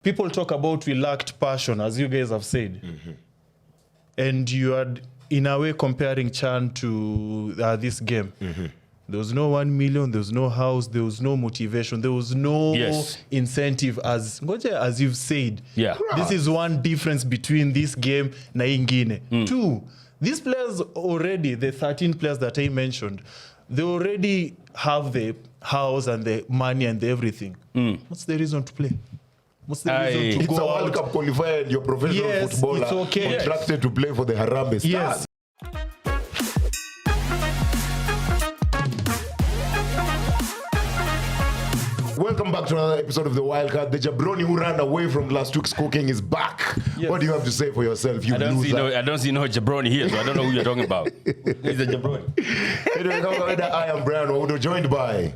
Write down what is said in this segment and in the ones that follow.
people talk about we lacked passion, as you guys have said. And you are, in a way, comparing Chan to this game. There was no 1 million, there was no house, there was no motivation, there was no incentive, as you've said. Yeah. This is one difference between this game na ingine. Two, these players already, the 13 players that I mentioned, they already have the house and the money and the everything. What's the reason to play? What's the reason to go It's a World Cup qualifier and you're professional footballer contracted to play for the Harambee Stars. Yes. Welcome back to another episode of the Wildcard. The jabroni who ran away from last week's cooking is back. Yes. What do you have to say for yourself, you loser? I don't see no jabroni here, so I don't know who you're talking about. Who's the jabroni? Anyway, I am Brian Waudo, joined by...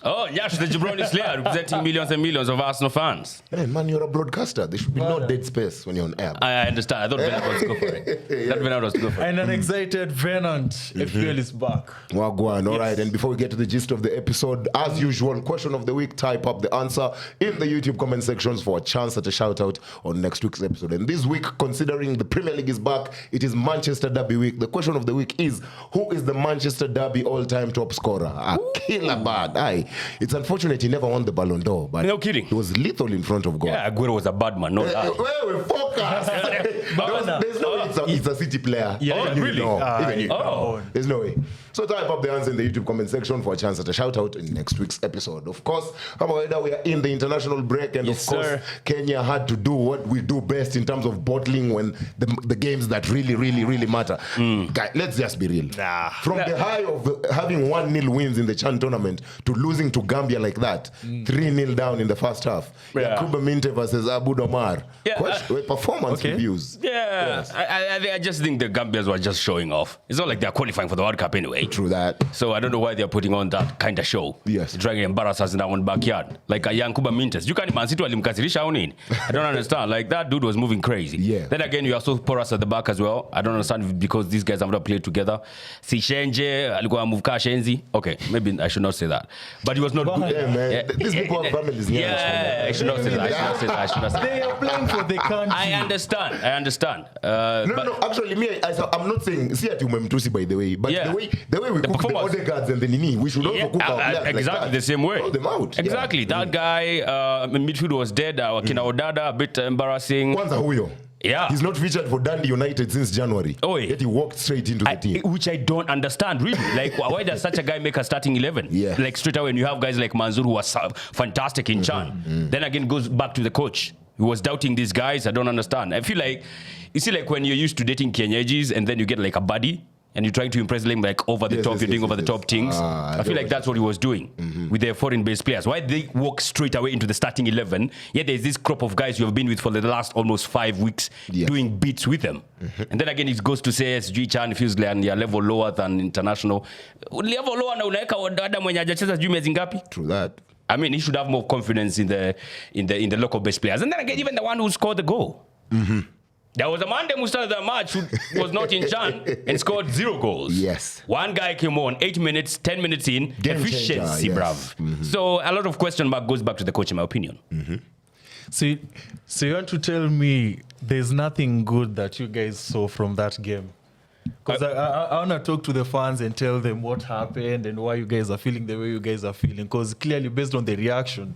Oh, Nyaash, the jabroni slayer, representing millions and millions of Arsenal fans. Hey, man, you're a broadcaster. There should be no dead space when you're on air. I understand. I thought Venant was to go for it. Venant was to go for it. And an excited Venant. FPL is back. Wagwan. All right. And before we get to the gist of the episode, as usual, question of the week, type up the answer in the YouTube comment sections for a chance at a shout out on next week's episode. And this week, considering the Premier League is back, it is Manchester Derby week. The question of the week is, who is the Manchester Derby all-time top scorer? A killer bad. Aye. It's unfortunate he never won the Ballon d'Or, but no kidding. He was lethal in front of God. Yeah, Aguero was a bad man, no lie. Focus. There's no way it's a City player. Yeah, really? There's no way. So type up the answer in the YouTube comment section for a chance at a shout out in next week's episode. Of course, we are in the international break, and of course, Kenya had to do what we do best in terms of bottling when the games that really matter. Guys, let's just be real. From the high of having 1-0 wins in the Chan tournament to losing to Gambia like that, 3-0 down in the first half. Yakuba Minte versus Abu Domar. Performance reviews. Yeah, yes. I just think the Gambians were just showing off. It's not like they're qualifying for the World Cup anyway. True that. So I don't know why they're putting on that kind of show. Yes. Trying to embarrass us in our own backyard. Like a young Kuba Mintes. You can't Man City alimkasirisha unini. I don't understand. Like that dude was moving crazy. Yeah. Then again, you are so porous at the back as well. I don't understand because these guys have not played together. Si Shenje, alikuwa muvka Shenzi. Okay, maybe I should not say that. But he was not good. Yeah, man. These people have families. Yeah, I should not say that. They are playing for the country. I understand. No. Actually, I'm not saying. See, at Umemtusi, by the way. But the way we cook the Odegaards and the Nini, we should also cook our players exactly like that. the same way. Throw them out. Exactly. That guy in midfield was dead. Kina Odada, a bit embarrassing. Kwanza huyo. Yeah. He's not featured for Dundee United since January. Yet he walked straight into the team. Which I don't understand, really. Like, why does such a guy make a starting 11? Yeah. Like, straight away, when you have guys like Manzoor, who was fantastic in Chan. Then again, goes back to the coach. He was doubting these guys. I don't understand. I feel like, you see, like when you're used to dating Kenyajis and then you get like a buddy, and you're trying to impress them like over the top, you're doing over the top things. I feel like that's what he was doing with their foreign-based players. Why they walk straight away into the starting 11? Yet there's this crop of guys you have been with for the last almost 5 weeks doing beats with them. And then again, it goes to say SG Chan feels like you're level lower than international. Level lower na unaweka wadada mwenye hajacheza sijui miezi ngapi? True that. I mean, he should have more confidence in the local base players. And then again, even the one who scored the goal. There was a man who started the match who was not in Chan and scored 0 goals. Yes. One guy came on 8 minutes, 10 minutes in, efficiency, bruv. So a lot of question mark goes back to the coach, in my opinion. So you want to tell me there's nothing good that you guys saw from that game? Because I want to talk to the fans and tell them what happened and why you guys are feeling the way you guys are feeling. Because clearly, based on the reaction,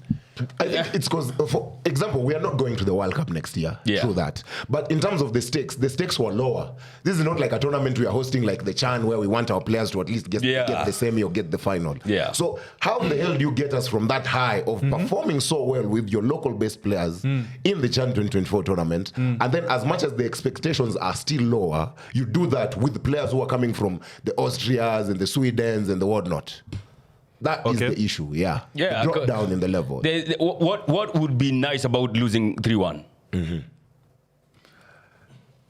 I think it's because, for example, we are not going to the World Cup next year. True that. But in terms of the stakes were lower. This is not like a tournament we are hosting like the Chan where we want our players to at least get the semi or get the final. So how the hell do you get us from that high of performing so well with your local-based players in the Chan 2024 tournament, and then as much as the expectations are still lower, you do that with the players who are coming from the Austrias and the Swedens and the whatnot? That is the issue, the drop down in the level. What would be nice about losing 3-1?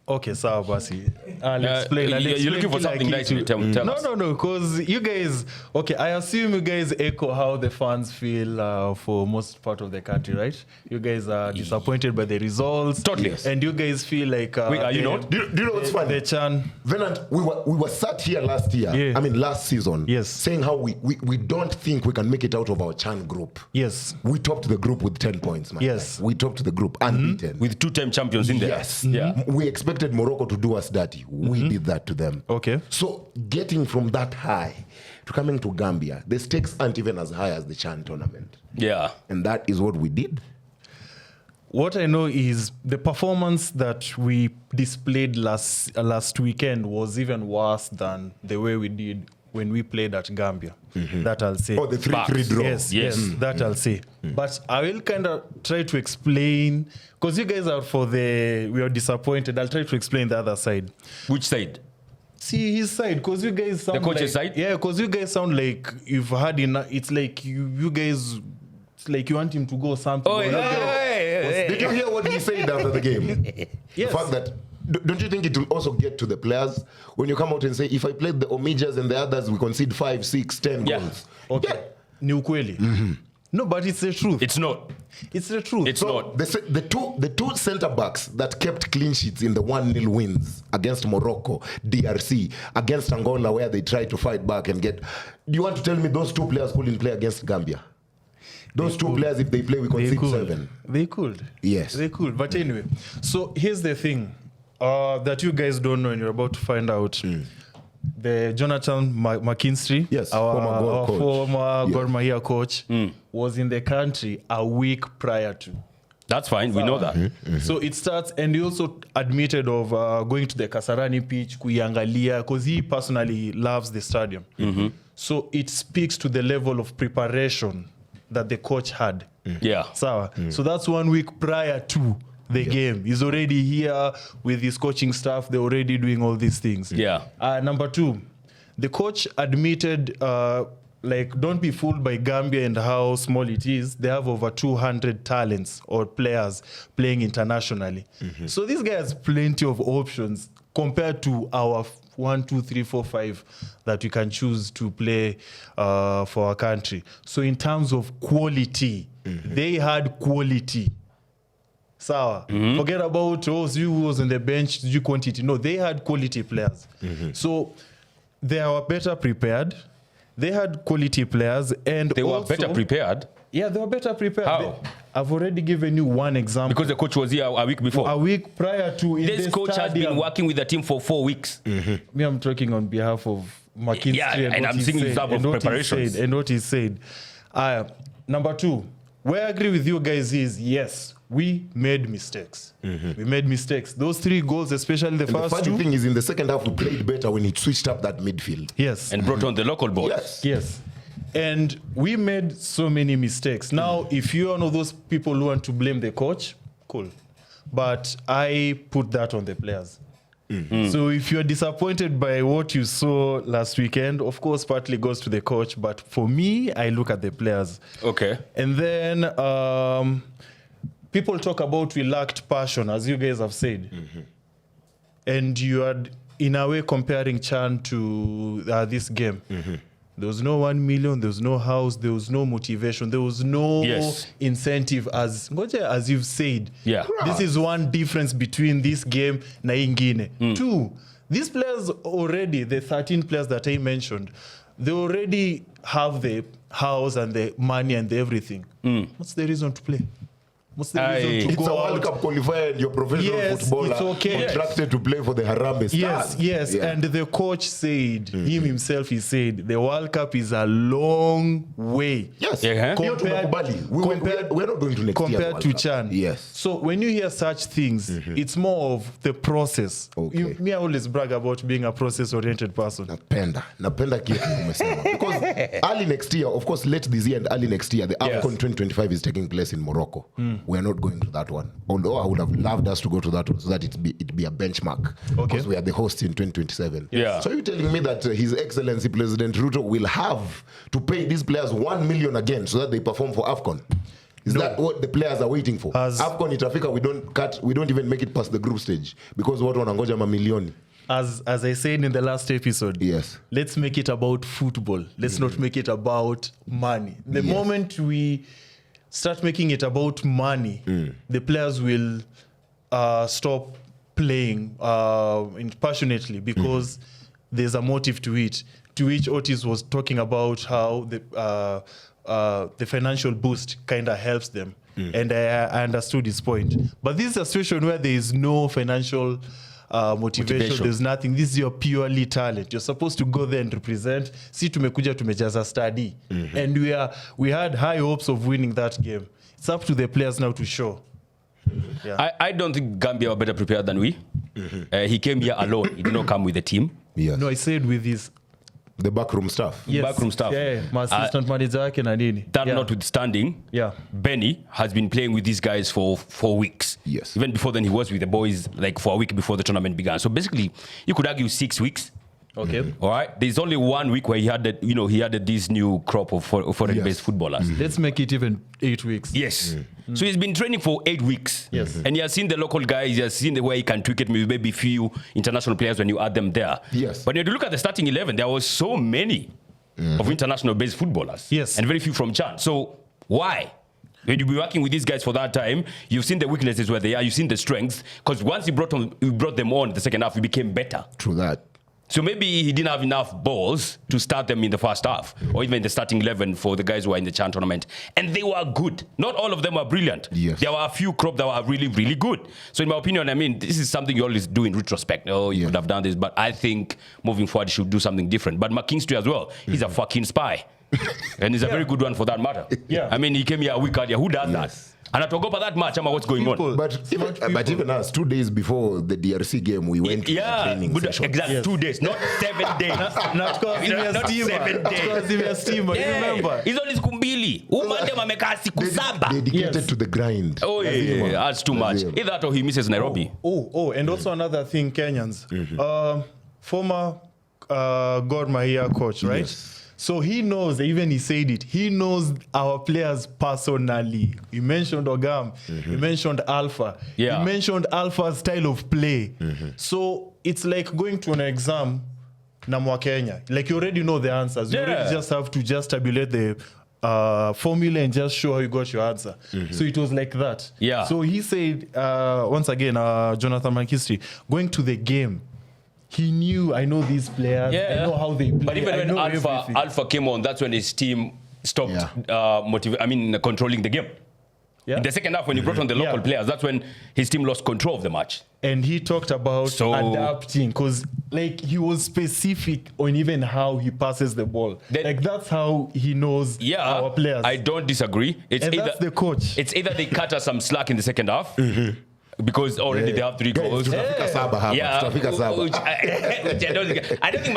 Okay, so Basi. I'll explain. You're looking for something nice to tell us. No, because you guys, okay, I assume you guys echo how the fans feel for most part of the country, right? You guys are disappointed by the results. Totally. Yes. And you guys feel like... Wait, are you not? Do you know what's funny? The Chan... Venant, we were sat here last season, yes, saying how we don't think we can make it out of our Chan group. Yes. We topped the group with 10 points, man. Yes. We topped the group unbeaten. With 2-time champions in there. Yes. Yeah. We expected Morocco to do us dirty. We did that to them. Okay. So getting from that high to coming to Gambia, the stakes aren't even as high as the Chan tournament. Yeah. And that is what we did. What I know is the performance that we displayed last weekend was even worse than the way we did when we played at Gambia. That I'll say. Oh, the 3-3 draw. Yes, that I'll say. But I will kind of try to explain, because you guys are we are disappointed. I'll try to explain the other side. Which side? See his side, because you guys sound the coach's side? Yeah, because you guys sound like you've had enough. It's like you guys, it's like you want him to go something. Oh, Did you hear what he said after the game? Yes. The fact that, don't you think it will also get to the players when you come out and say, if I played the Omijas and the others, we concede 5, 6, 10 goals? Okay. Yeah. Ni ukweli. No, but it's the truth. It's not. It's the truth. It's So not. the two centre backs that kept clean sheets in the 1-0 wins against Morocco, DRC, against Angola, where they tried to fight back and get. Do you want to tell me those two players couldn't play against Gambia? Those two players, if they play, we concede 7. They could. Yes. They could. But anyway, so here's the thing that you guys don't know and you're about to find out. The Jonathan McKinstry, yes, our former yes. Gor Mahia coach, was in the country a week prior to. That's fine. We know that. So it starts, and he also admitted of going to the Kasarani pitch, kuiangalia, because he personally loves the stadium. So it speaks to the level of preparation that the coach had. Yeah. So that's 1 week prior to the game. He's already here with his coaching staff. They're already doing all these things. Yeah. Number 2, the coach admitted, don't be fooled by Gambia and how small it is. They have over 200 talents or players playing internationally. So this guy has plenty of options compared to our 1, 2, 3, 4, 5 that we can choose to play for our country. So in terms of quality, they had quality. Sawa. Forget about you was on the bench, you quantity. No, they had quality players. So they were better prepared. They had quality players, and they were better prepared. Yeah, they were better prepared. How? I've already given you one example. Because the coach was here a week before. A week prior to. This coach has been working with the team for 4 weeks. Me, I'm talking on behalf of McKinstry. Yeah, and I'm seeing examples of preparations. And what he said. Number 2, where I agree with you guys is, yes, we made mistakes. We made mistakes. Those 3 goals, especially the first 2. The funny thing is, in the second half, we played better when he switched up that midfield. Yes. And brought on the local boys. Yes. And we made so many mistakes. Now, if you're one of those people who want to blame the coach, cool. But I put that on the players. So if you're disappointed by what you saw last weekend, of course, partly goes to the coach. But for me, I look at the players. Okay. And then people talk about we lacked passion, as you guys have said. And you are, in a way, comparing Chan to this game. There was no 1 million, there was no house, there was no motivation, there was no incentive, as you've said. Yeah. This is one difference between this game na ingine. 2, these players already, the 13 players that I mentioned, they already have the house and the money and the everything. What's the reason to play? What's the reason to it's go a World Cup qualifier and you're professional footballer it's okay. contracted to play for the Harambee Stars. Yes. Yeah. And the coach said, him himself, he said, the World Cup is a long way. Yes. Compared we're not going to next year. Compared to Chan. Yes. So when you hear such things, it's more of the process. Okay. Me, I always brag about being a process-oriented person. Napenda kitu umesema. Because early next year, of course, late this year and early next year, the AFCON 2025 is taking place in Morocco. We are not going to that one. Although I would have loved us to go to that one so that it'd be a benchmark. Because we are the host in 2027. Yeah. So you're telling me that His Excellency President Ruto will have to pay these players 1 million again so that they perform for AFCON? Is that what the players are waiting for? AFCON itafika, we don't even make it past the group stage because what wanangoja mamilioni. As I said in the last episode, yes, let's make it about football. Let's not make it about money. The moment we start making it about money, the players will stop playing passionately because there's a motive to it. To which Otis was talking about how the financial boost kind of helps them. And I understood his point. But this is a situation where there is no financial motivation. There's nothing. This is your purely talent. You're supposed to go there and represent. See, tumejaza study. And we had high hopes of winning that game. It's up to the players now to show. Yeah. I don't think Gambia were better prepared than we. He came here alone. He did not come with a team. Yes. No, I said with the backroom staff. Yes. Backroom staff. Yeah. My assistant manager Nadini. That notwithstanding, Benny has been playing with these guys for 4 weeks. Yes. Even before then, he was with the boys like for a week before the tournament began. So basically, you could argue 6 weeks. Okay. All right. There's only 1 week where he had this new crop of foreign-based footballers. Let's make it even 8 weeks. Yes. So he's been training for 8 weeks. Yes. And he has seen the local guys. He has seen the way he can tweak it. Maybe few international players when you add them there. Yes. But when you look at the starting 11, there was so many of international-based footballers. Yes. And very few from Chan. So why? When you be working with these guys for that time, you've seen the weaknesses where they are. You've seen the strengths. Because once you brought them on the second half, we became better. True that. So maybe he didn't have enough balls to start them in the first half or even in the starting 11 for the guys who were in the Chan tournament. And they were good. Not all of them were brilliant. Yes. There were a few crop that were really, really good. So in my opinion, I mean, this is something you always do in retrospect. Oh, you could have done this. But I think moving forward, you should do something different. But McKinstry as well, he's a fucking spy. And he's a very good one for that matter. Yeah. I mean, he came here a week earlier. Who does that? And I talk about that much about what's going on. But even us, 2 days before the DRC game, we went to the training session. Exactly, 2 days, not 7 days. Not because he was steamer. You remember? He's only kumbili. Umande mameka siku saba. Dedicated to the grind. Oh yeah, that's too much. Either that or he misses Nairobi. And also another thing, Kenyans. Former Gor Mahia coach, right? Yes. So he knows, even he said it, he knows our players personally. He mentioned Ogam, he mentioned Alpha, he mentioned Alpha's style of play. So it's like going to an exam, Namwa Kenya. Like you already know the answers. You already just have to just tabulate the formula and just show how you got your answer. So it was like that. Yeah. So he said, once again, Jonathan McKinstry, going to the game, he knew, I know these players, I know how they play. But even when Alpha came on, that's when his team stopped controlling the game. Yeah. In the second half, when he brought on the local players, that's when his team lost control of the match. And he talked about adapting, because like he was specific on even how he passes the ball. Like that's how he knows our players. I don't disagree. That's the coach. It's either they cut us some slack in the second half. Because already they have 3 goals. I don't think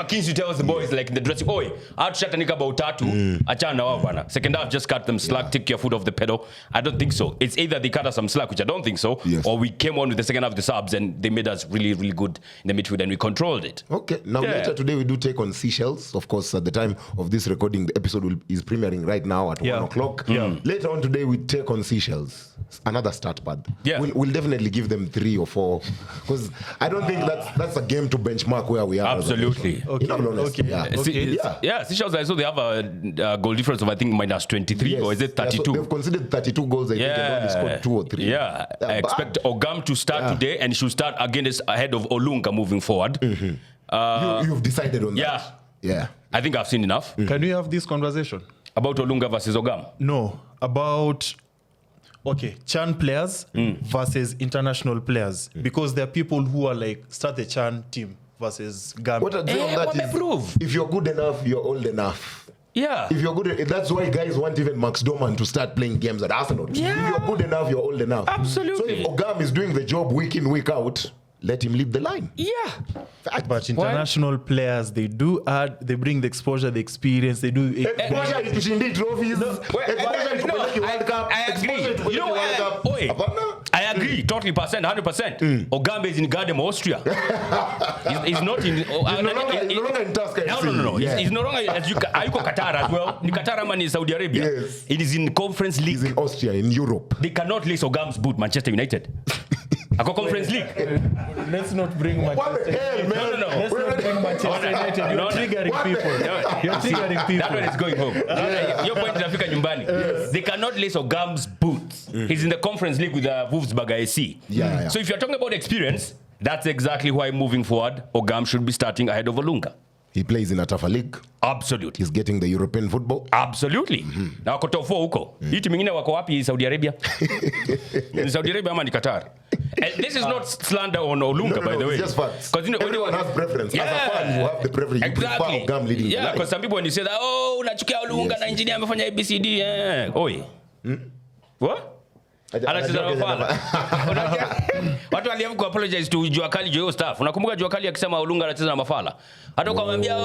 McKinsey tells the boys like in the dressing, oi, outshatanika about tatu, achana wabana. Second half, just cut them slack, take your foot off the pedal. I don't think so. It's either they cut us some slack, which I don't think so, or we came on with the second half of the subs and they made us really, really good in the midfield and we controlled it. Okay, now later today we do take on Seychelles. Of course, at the time of this recording, the episode is premiering right now at 1 o'clock. Later on today, we take on Seychelles. Another start pad. We'll definitely give them 3 or 4 because I don't think that's a game to benchmark where we are. Absolutely. Seychelles, I saw they have a goal difference of I think minus 23 or is it 32? So they've conceded 32 goals. I think and only scored 2 or 3. I expect Ogam to start today and should start against ahead of Olunga moving forward. You've decided on that. Yeah. I think I've seen enough. Can we have this conversation about Olunga versus Ogam? No, about Chan players versus international players because there are people who are like start the Chan team versus Gambia. What I'd say on that is if you're good enough, you're old enough. Yeah. If you're good, that's why guys want even Max Doman to start playing games at Arsenal. Yeah. If you're good enough, you're old enough. Absolutely. So if Ogam is doing the job week in, week out, let him lead the line. Yeah. But international players, they do add, they bring the exposure, the experience, they do. Exposure is to win trophies. I agree. You know, I agree totally 100%. Ogambe is in Gardem, Austria. He's not in. He's no longer in Tusker. No. He's no longer. Ayuko Qatar as well. Ni Qatar man in Saudi Arabia. Yes. It is in Conference League. He's in Austria, in Europe. They cannot lace Ogam's boot Manchester United. Ako Conference League. Let's not bring What the hell, man? No. Let's not bring Manchester United. You're triggering people. You're triggering people. That one is going home. Your point is Africa nyumbani. Yes. They cannot lace Ogam's boots. He's in the Conference League with Wolfsburg SC. Yeah. So if you're talking about experience, that's exactly why moving forward, Ogam should be starting ahead of Olunga. He plays in a tougher league. Absolutely. He's getting the European football. Absolutely. Na wako top 4 huko. Hii timu nyingine wako wapi? Saudi Arabia. Saudi Arabia ama ni Qatar. And this is not slander on Olunga, by the way. It's just facts. Because Everyone has preference. As a fan, you have the preference. You prefer Ogam leading the line. Because some people when you say that, unachukia Olunga na engineer amefanya ABCD. Oi. What? Anacheza na Mafala. Watu waliamu ku apologize to Jua Kali Joyo staff. Unakumbuka Jua Kali akisema Olunga anacheza na Mafala. Hata ukamwambia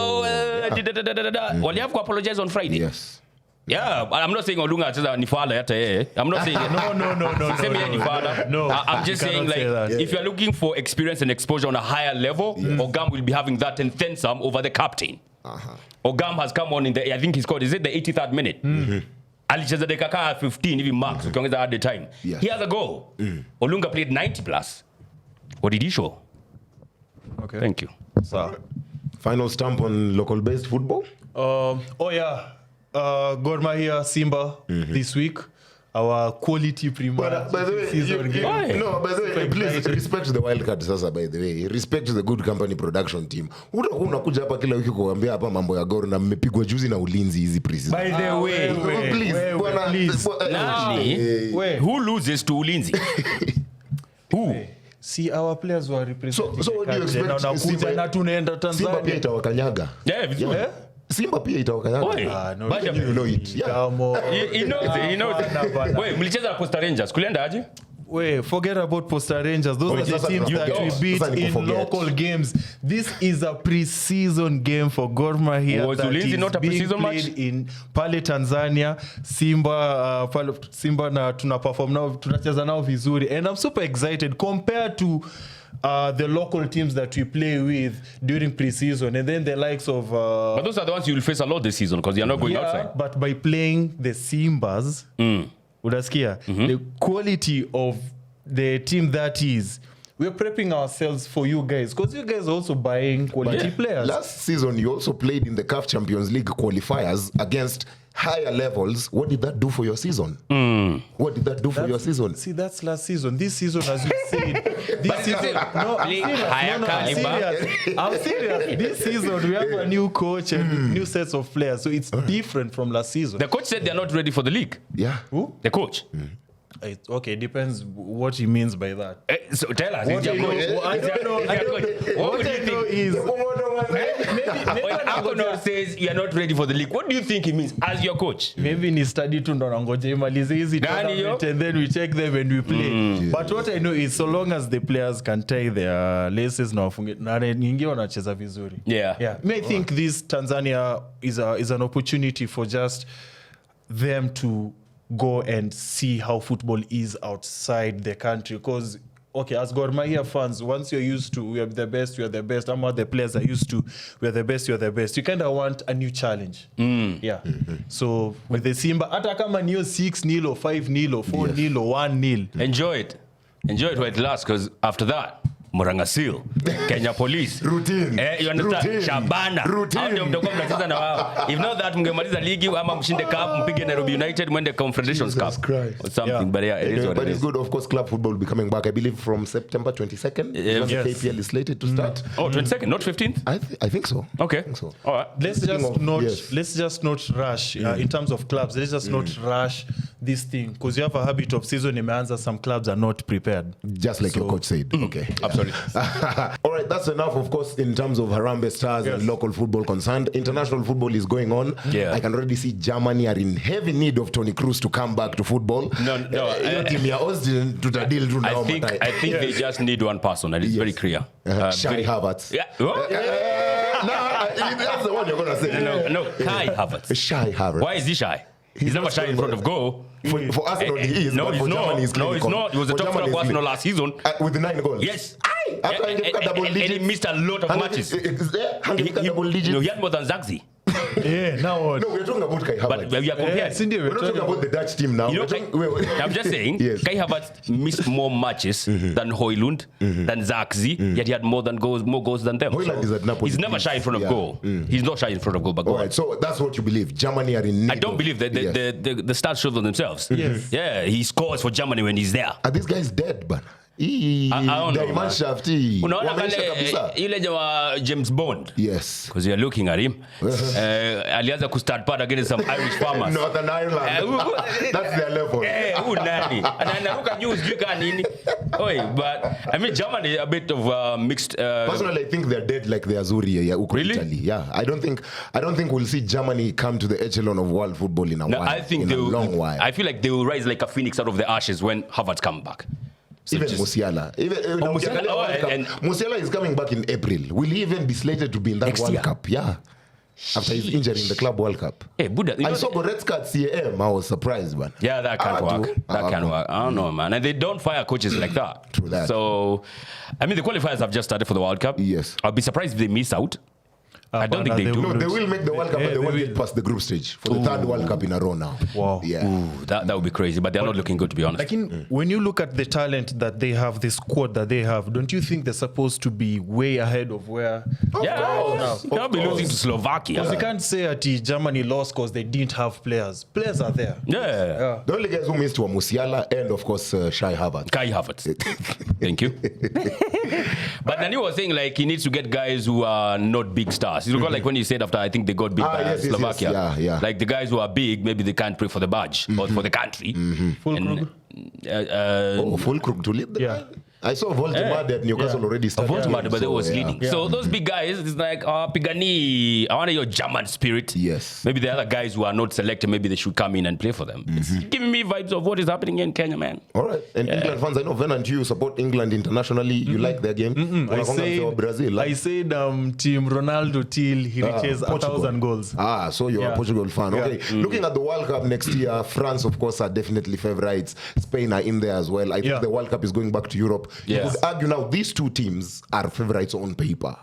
waliamu ku apologize on Friday. Yes. Yeah, I'm not saying Olunga anacheza ni Fala hata yeye. I'm not saying No. Same yeye ni Fala. No. I'm just saying like if you're looking for experience and exposure on a higher level, Ogam will be having that and then some over the captain. Ogam has come on in the I think he scored is it the 83rd minute. Alicheza dakika 15 hivi max ukiongeza at the time. Yes. He has a goal. Olunga played 90 plus. What did he show? Okay. Thank you. So, Final stamp on local based football. Gor Mahia Simba this week. Our quality premier By the way, season game. by the way, please respect the Wildcard sasa, by the way. Respect the good company production team. Unakuja hapa kila wiki kuambia hapa mambo ya Gor na mmepigwa juzi na Ulinzi hizi preseason. By the way, please. who loses to Ulinzi? Who? See, our players were representing. So what do you expect? Simba na tunaenda Simba pia Tanzania. itawakanyaga. Yeah. Simba pia itawakanyaga. No, But You know it. Yeah. he knows. Wait, mlicheza na Costa Rangers. Kulienda aje? Wait, forget about Posta Rangers. Those are the sasa teams that we beat sasa in forget. local games. This is a pre-season game for Gor Mahia. Was that Ulinzi is not a being pre-season played match? in Pale, Tanzania. Simba na tuna perform now, tunacheza nao vizuri. And I'm super excited compared to the local teams that we play with during pre-season. And then the likes of... But those are the ones you will face a lot this season because you're not going outside. But by playing the Simbas, Udaskia, the quality of the team that is, we're prepping ourselves for you guys because you guys are also buying quality players. Last season, you also played in the CAF Champions League qualifiers against higher levels. What did that do for your season? What did that do for your season? See, that's last season. This season, as you said, this season, no, I'm serious. This season, we have a new coach and new sets of players, so it's different from last season. The coach said they're not ready for the league. Yeah. Who? The coach. Okay, depends what he means by that. So tell us. What I know, I don't know. What would you think? Is When Akonor says you're not ready for the league, what do you think he means as your coach? maybe ni study tu ndo nangoja imalize hizi Nani yo? tournament and then we check them and we play. But what I know is so long as the players can tie their laces na wafunge na nyingi wanacheza vizuri. Yeah. I think this Tanzania is an opportunity for just them to go and see how football is outside the country because okay, as Gor Mahia fans, once you're used to we are the best, I'm what the players are used to, we're the best. You kind of want a new challenge. Yeah. So with the Simba, hata kama ni 6-0 or 5-0 or 4-0 or 1-0. Enjoy it while it lasts because after that, Murang'a Seal, Kenya Police. Routine. You understand? Routine. Shabana. Hao ndio mtakuwa mnacheza na wao. If not that, mngemaliza ligi ama mshinde cup, mpige Nairobi United, mwende Confederations Jesus Cup. Christ. Or something. But yeah, it is what But it it's is. good, of course, club football will be coming back, I believe, from September 22nd. When the KPL is slated to start. Oh, 22nd, not 15th? I think so. Okay. I think so. All right. Let's just not rush in terms of clubs. Let's just not rush this thing because you have a habit of season imeanza, some clubs are not prepared. Just like your coach said. Okay. Absolutely. All right, that's enough, of course, in terms of Harambee Stars and local football concerned. International football is going on. Yeah. I can already see Germany are in heavy need of Toni Kroos to come back to football. No. Team ya Austin tutadili tu nao matai. I think they just need one person, and it's very clear. Shai Havertz. Yeah. Oh? That's the one you're going to say. No, Kai Havertz. Shai Havertz. Why is he shy? He's never shy in front of goal. For Arsenal, he is. No, but he's for not. Germany, he's No, he's clinical. not. He was the For top scorer Germany, for Arsenal last season. With 9 goals. Yes. After double And digits. he missed a lot of matches. Double digits. He had more than Zagzi. Yeah, now what? No, we're talking about Kai Havertz. But we are comparing. Cindy, We're not talking about the Dutch team now. You know, I'm just saying, Yes. Kai Havertz missed more matches than Højlund, than Zagzi, yet he had more goals than them. Højlund is at Napoli. He's never shy in front of goal. He's not shy in front of goal, but go All on. right, so that's what you believe. Germany are in need. I don't believe that the stats show them themselves. Yes. Yeah, he scores for Germany when he's there. Are these guys dead, man? I don't know, man. Unaona Wameisha pale kabisa. yule jamaa James Bond. Yes. Because you're looking at him. Alianza kustart part against some Irish farmers. Northern Ireland. That's their level. Who nani? Anaruka news juu ka nini? Oi, but I mean Germany a bit of mixed. Personally, I think they're dead like the Azzurri uko Really? Italy. Yeah, I don't think we'll see Germany come to the echelon of world football in a while. I think in a long while. I feel like they will rise like a phoenix out of the ashes when Havertz come back. So Even just- Musiala. Musiala, Musiala is coming back in April. Will he even be slated to be in that Next World year? Cup? Yeah. After his injury in the Club World Cup. Hey, Buddha, you I know saw Goretzka at CAM. I was surprised, man. yeah, that can't work. That can't work. I don't know, man. And they don't fire coaches like that. True that. So, I mean, the qualifiers have just started for the World Cup. Yes. I'll be surprised if they miss out. I don't think they do. No, they will make the World Cup, Yeah, but they won't they get will. past the group stage for the third World Cup in a row now. Wow. Yeah. Ooh, that would be crazy, but they're not looking good, to be honest. Like when you look at the talent that they have, the squad that they have, don't you think they're supposed to be way ahead of where? Yeah, course. they'll be Of losing to course. Slovakia. Because you can't say that Germany lost because they didn't have players. Players are there. Yeah. The only guys who missed were Musiala and, of course, Shai Havertz. Kai Havertz. Thank you. But then you were saying like he needs to get guys who are not big stars. You recall like when you said after I think they got beat by yes, yes, Slovakia. yes. Yeah. Like the guys who are big, maybe they can't play for the badge or for the country. Full And, Fulkrug to lead the Yeah. line. I saw Voldemar at Newcastle already started. Voldemar, but they was yeah. leading. So those big guys, it's like, Pigani, I want your German spirit. Yes. Maybe the other guys who are not selected, maybe they should come in and play for them. It's giving me vibes of what is happening in Kenya, man. All right. And England fans, I know Venant, you support England internationally. You like their game. Brazil. I said Team Ronaldo till he reaches 1,000 goals. So you're a Portugal fan. Yeah. Okay. Looking at the World Cup next year, France, of course, are definitely favorites. Spain are in there as well. I think the World Cup is going back to Europe. Yes. You could argue now these two teams are favorites on paper.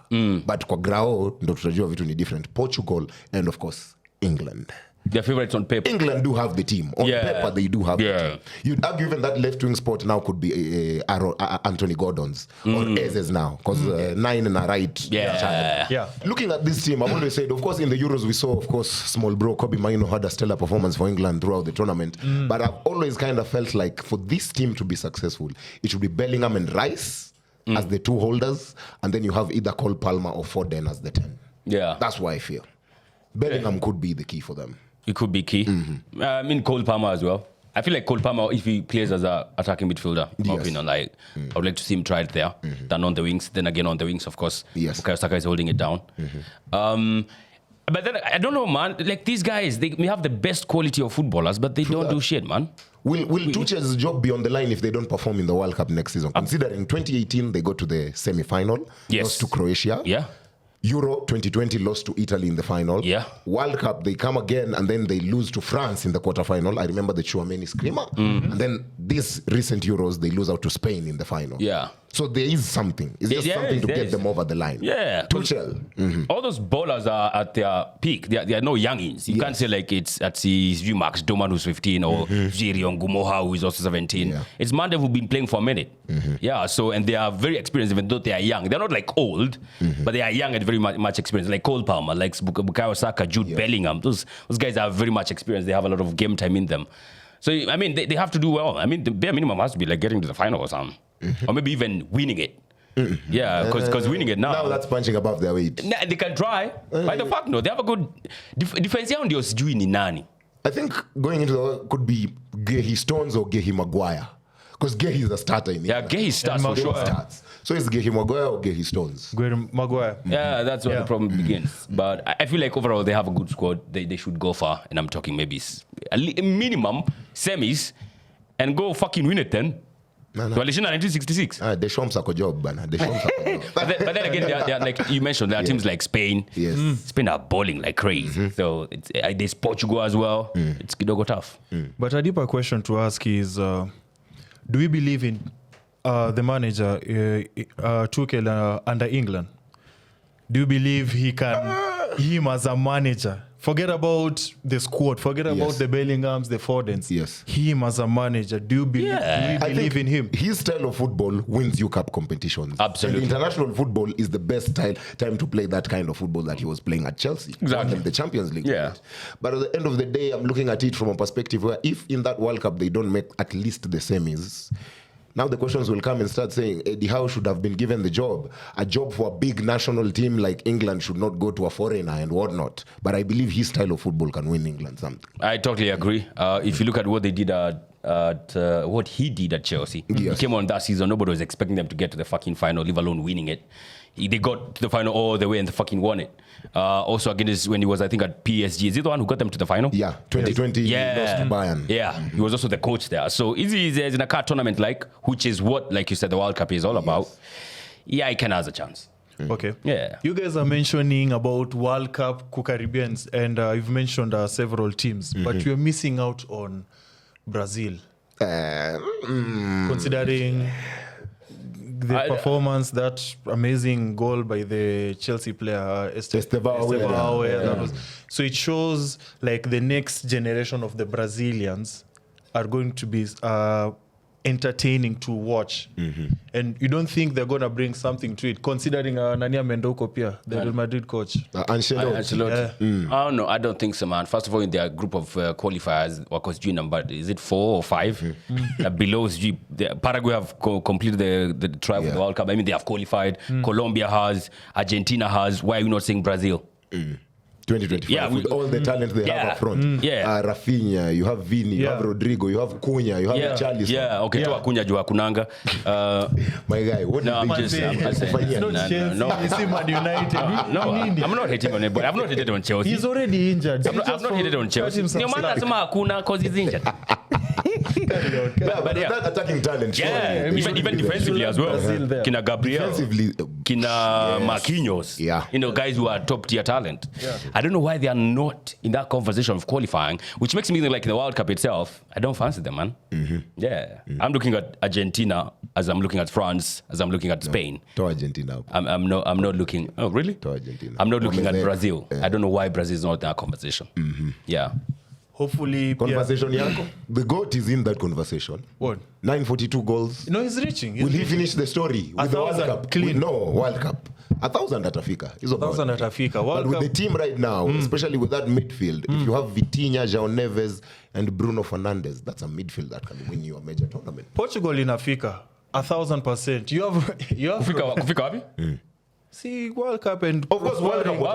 But kwa grao, ndo tutajua vitu ni different. Portugal and, of course, England. Their favorites on paper. England do have the team. On paper, they do have the team. You'd argue even that left wing spot now could be Anthony Gordon's or Eze's now because 9 and a right. Yeah. Looking at this team, I've always said, of course, in the Euros we saw, of course, small bro Kobe Mainoo had a stellar performance for England throughout the tournament. But I've always kind of felt like for this team to be successful, it should be Bellingham and Rice as the two holders, and then you have either Cole Palmer or Foden as the 10. Yeah. That's why I feel Bellingham could be the key for them. It could be key. I mean, Cole Palmer as well. I feel like Cole Palmer, if he plays as an attacking midfielder, in my opinion, like, I would like to see him try it there, than on the wings. Then again, on the wings, of course, Bukayo Saka is holding it down. But then, I don't know, man. Like, these guys, they may have the best quality of footballers, but they don't do shit, man. Will Tuchel's job be on the line if they don't perform in the World Cup next season? Considering 2018, they got to the semi-final, lost to Croatia. Yeah. Euro 2020 lost to Italy in the final. Yeah. World Cup, they come again and then they lose to France in the quarterfinal. I remember the Chouameni screamer. And then these recent Euros, they lose out to Spain in the final. Yeah. So there is something. It's just something to get them over the line. Yeah. Tuchel. All those ballers are at their peak. They are no youngins. You can't say like it's Max Doman who's 15 or Jiri Ngumoha who is also 17. Yeah. It's man who've been playing for a minute. Yeah. So and they are very experienced even though they are young. They're not like old, but they are young and very much experienced. Like Cole Palmer, like Bukayo Saka, Jude Bellingham. Those guys are very much experienced. They have a lot of game time in them. So I mean they have to do well. I mean the bare minimum has to be like getting to the final or something. Or maybe even winning it. Yeah, because winning it now. Now that's punching above their weight. Nah, they can try. Why the fuck no? They have a good defense yao ndio sijui ni nani. I think going into the could be Gehi Stones or Gehi Maguire. Because Gehi is a starter in Yeah, Gehi starts for sure. Starts. So it's Gehi Maguire or Gehi Stones. Maguire. Yeah, that's where the problem begins. But I feel like overall they have a good squad. They should go far. And I'm talking maybe a minimum semis and go fucking win it then. Walishinda 1966. The Shomps are job, bana. The Shomps are job. But then again, they are like you mentioned, there are teams like Spain. Yes. Spain are bowling like crazy. So there's Portugal as well. It's kidogo tough. But a deeper question to ask is, do we believe in the manager Tuchel under England? Do you believe he can, him as a manager? Forget about the squad. Forget about the Bellinghams, the Fordens. Yes. Him as a manager. Do you believe, in him? His style of football wins you cup competitions. Absolutely. And international football is the best time to play that kind of football that he was playing at Chelsea. Exactly. The Champions League. Yeah. But at the end of the day, I'm looking at it from a perspective where if in that World Cup they don't make at least the semis, now the questions will come and start saying Eddie Howe should have been given the job. A job for a big national team like England should not go to a foreigner and whatnot. But I believe his style of football can win England something. I totally agree. If you look at what they did what he did at Chelsea, he came on that season. Nobody was expecting them to get to the fucking final, leave alone winning it. They got to the final all the way and they fucking won it. Also against when he was, I think, at PSG. Is he the one who got them to the final? Yeah, 2020 lost to Bayern. Yeah, he was also the coach there. So is in a car tournament which is what, like you said, the World Cup is all about. Yeah, he can have a chance. Okay. Yeah. You guys are mentioning about World Cup, Caribbeans, and you've mentioned several teams, but you're missing out on Brazil. Considering the performance, that amazing goal by the Chelsea player Estevao. So it shows like the next generation of the Brazilians are going to be entertaining to watch. And you don't think they're going to bring something to it, considering Nania Mendoko Pia, the Real Madrid coach. Ancelotti. I don't know. I don't think so, man. First of all, in their group of qualifiers, what was G number? Is it 4 or 5? Below G, Paraguay have completed the trial for the World Cup. I mean, they have qualified. Colombia has. Argentina has. Why are we not saying Brazil? 2025 with all the talent they have up front. Rafinha, you have Vini, you have Rodrigo, you have Cunha, you have Charles. Okay, to Cunha jua kunanga. My guy, what did they just say? It's Man United. I'm not hating on it, but I've not hated on Chelsea. He's already injured. I've not hated on Chelsea. No man nasema hakuna because he's injured. But that attacking talent. Even defensively as well. Kina Gabriel, Kina Marquinhos. You know, guys who are top tier talent. I don't know why they are not in that conversation of qualifying, which makes me think like the World Cup itself, I don't fancy them, man. I'm looking at Argentina as I'm looking at France, as I'm looking at Spain. To Argentina. I'm not looking. Oh, really? To Argentina. I'm not looking at Brazil. I don't know why Brazil is not in that conversation. Hopefully, conversation Yanko. The GOAT is in that conversation. What? 942 goals. No, he's reaching. Will he finish the story with the World Cup? Clean. No, World Cup. 1,000 at Africa. 1,000 at Africa. But with the team right now, especially with that midfield, if you have Vitinha, João Neves, and Bruno Fernandes, that's a midfield that can win you a major tournament. Portugal in Africa, 1,000%. You have Kufika wapi? See, World Cup and... Of course, World Cup for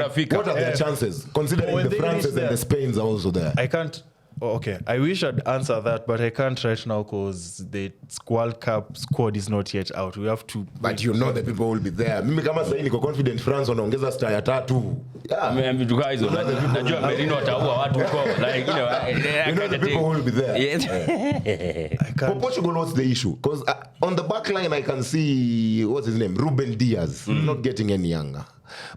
Africa. What are their chances? Considering the Frances and the Spains are also there. I can't... Okay, I wish I'd answer that, but I can't right now because the World Cup squad is not yet out. We have to... But you know the people will be there. Mimi kama sasa niko confident France wanaongeza star ya 3. You guys, najua Merino ataua watu huko. Like, you know the people will be there. Yes. For Portugal, what's the issue? Because on the back line, I can see, what's his name? Ruben Diaz. He's not getting any younger.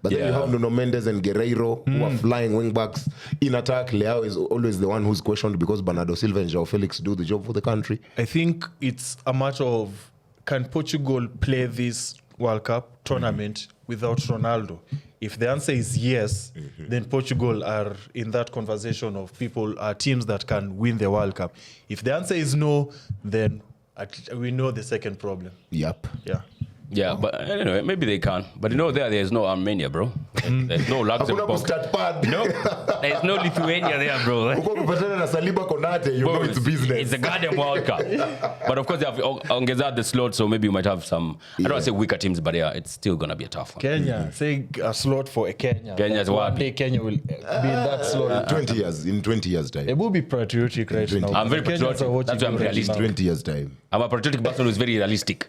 But then you have Nuno Mendes and Guerreiro who are flying wing backs. In attack, Leao is always the one who's questioned because Bernardo Silva and João Felix do the job for the country. I think it's a matter of, can Portugal play this World Cup tournament without Ronaldo? If the answer is yes, then Portugal are in that conversation of teams that can win the World Cup. If the answer is no, then we know the second problem. Yep. Yeah, but anyway, maybe they can. But there's no Armenia, bro. There's no Luxembourg. No, there's no Lithuania there, bro. Bro, it's business. It's a goddamn World Cup. But of course, they have ongeza the slot, so maybe you might have some, I don't want to say weaker teams, but it's still going to be a tough one. Kenya, say a slot for Kenya. Kenya's what? One day Kenya will be in that slot. In 20 years time. It will be patriotic right now. I'm very patriotic. That's why I'm realistic. 20 years time. I'm a patriotic person who's very realistic.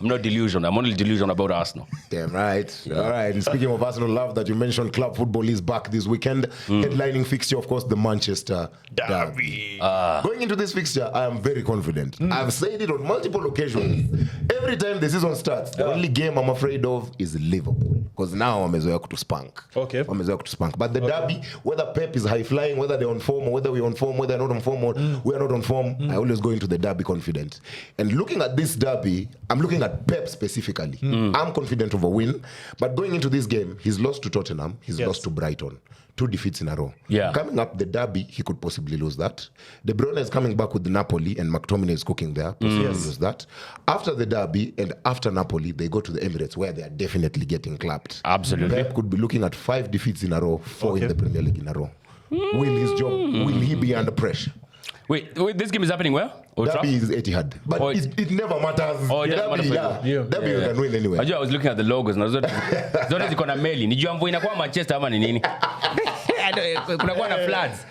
I'm not delusional. I'm only delusional about Arsenal. Damn right. Yeah. All right. And speaking of Arsenal, love that you mentioned club football is back this weekend. Headlining fixture, of course, the Manchester Derby. Going into this fixture, I am very confident. I've said it on multiple occasions. Every time the season starts, the only game I'm afraid of is Liverpool. Because now I'm to spunk. Okay. I'm to spunk. But the Derby, whether Pep is high flying, whether they're on form, or whether we're on form, whether they're not on form, or we're not on form, I always go into the Derby confident. And looking at this Derby, I'm looking at Pep specifically. I'm confident of a win. But going into this game, he's lost to Tottenham, he's lost to Brighton. 2 defeats in a row. Yeah. Coming up the Derby, he could possibly lose that. De Bruyne is coming back with Napoli, and McTominay is cooking there. Possibly lose that. After the Derby and after Napoli, they go to the Emirates, where they are definitely getting clapped. Absolutely. Pep could be looking at 5 defeats in a row, 4 in the Premier League in a row. Will he be under pressure? Wait, this game is happening where? Derby is Etihad. But it never matters. Oh, it doesn't matter. Derby you can win anyway. I was looking at the logos na zote ziko na meli. Nijua mvua inakuwa Manchester ama ni nini? Kunakuwa na floods.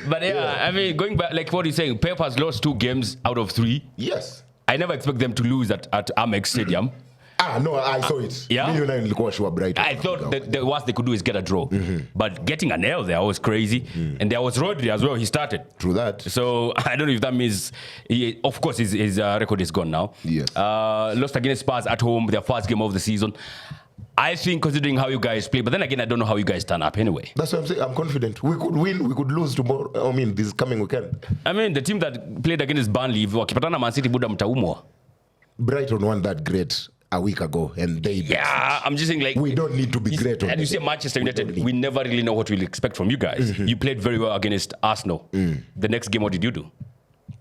But I mean, going back, like what you're saying, Pep has lost 2 games out of 3. Yes. I never expect them to lose at Amex Stadium. No, I saw it. Yeah? I thought the worst they could do is get a draw. But getting an L there was crazy. And there was Rodri as well. He started. True that. So I don't know if that means, of course, his record is gone now. Yes. Lost against Spurs at home, their first game of the season. I think considering how you guys play, but then again, I don't know how you guys turn up anyway. That's what I'm saying. I'm confident. We could win, we could lose tomorrow. I mean, this coming weekend. I mean, the team that played against Burnley, wakipatana Man City, buda mtaumwa. Brighton won that great a week ago, and they I'm just saying, like, we don't need to be great on. And you see Manchester United, we never really know what we'll expect from you guys. You played very well against Arsenal. The next game, what did you do?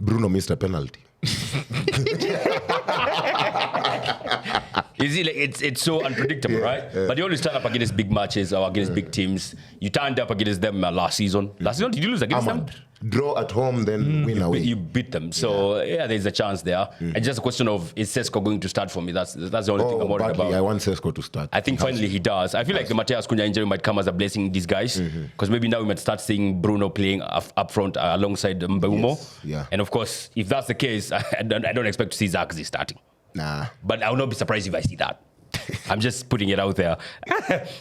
Bruno missed a penalty. You see, like, it's so unpredictable, right? But you always turn up against big matches or against big teams. You turned up against them last season. Last season, did you lose against them? Draw at home, then win away. You beat them. So, there's a chance there. And just a question of, is Sesko going to start for me? That's the only thing I'm worried about. I want Sesko to start. I think finally he does. I feel like the Mateus Cunha injury might come as a blessing in disguise. Because maybe now we might start seeing Bruno playing up front alongside Mbeumo. Yes. Yeah. And of course, if that's the case, I don't expect to see Zagzi starting. Nah. But I will not be surprised if I see that. I'm just putting it out there.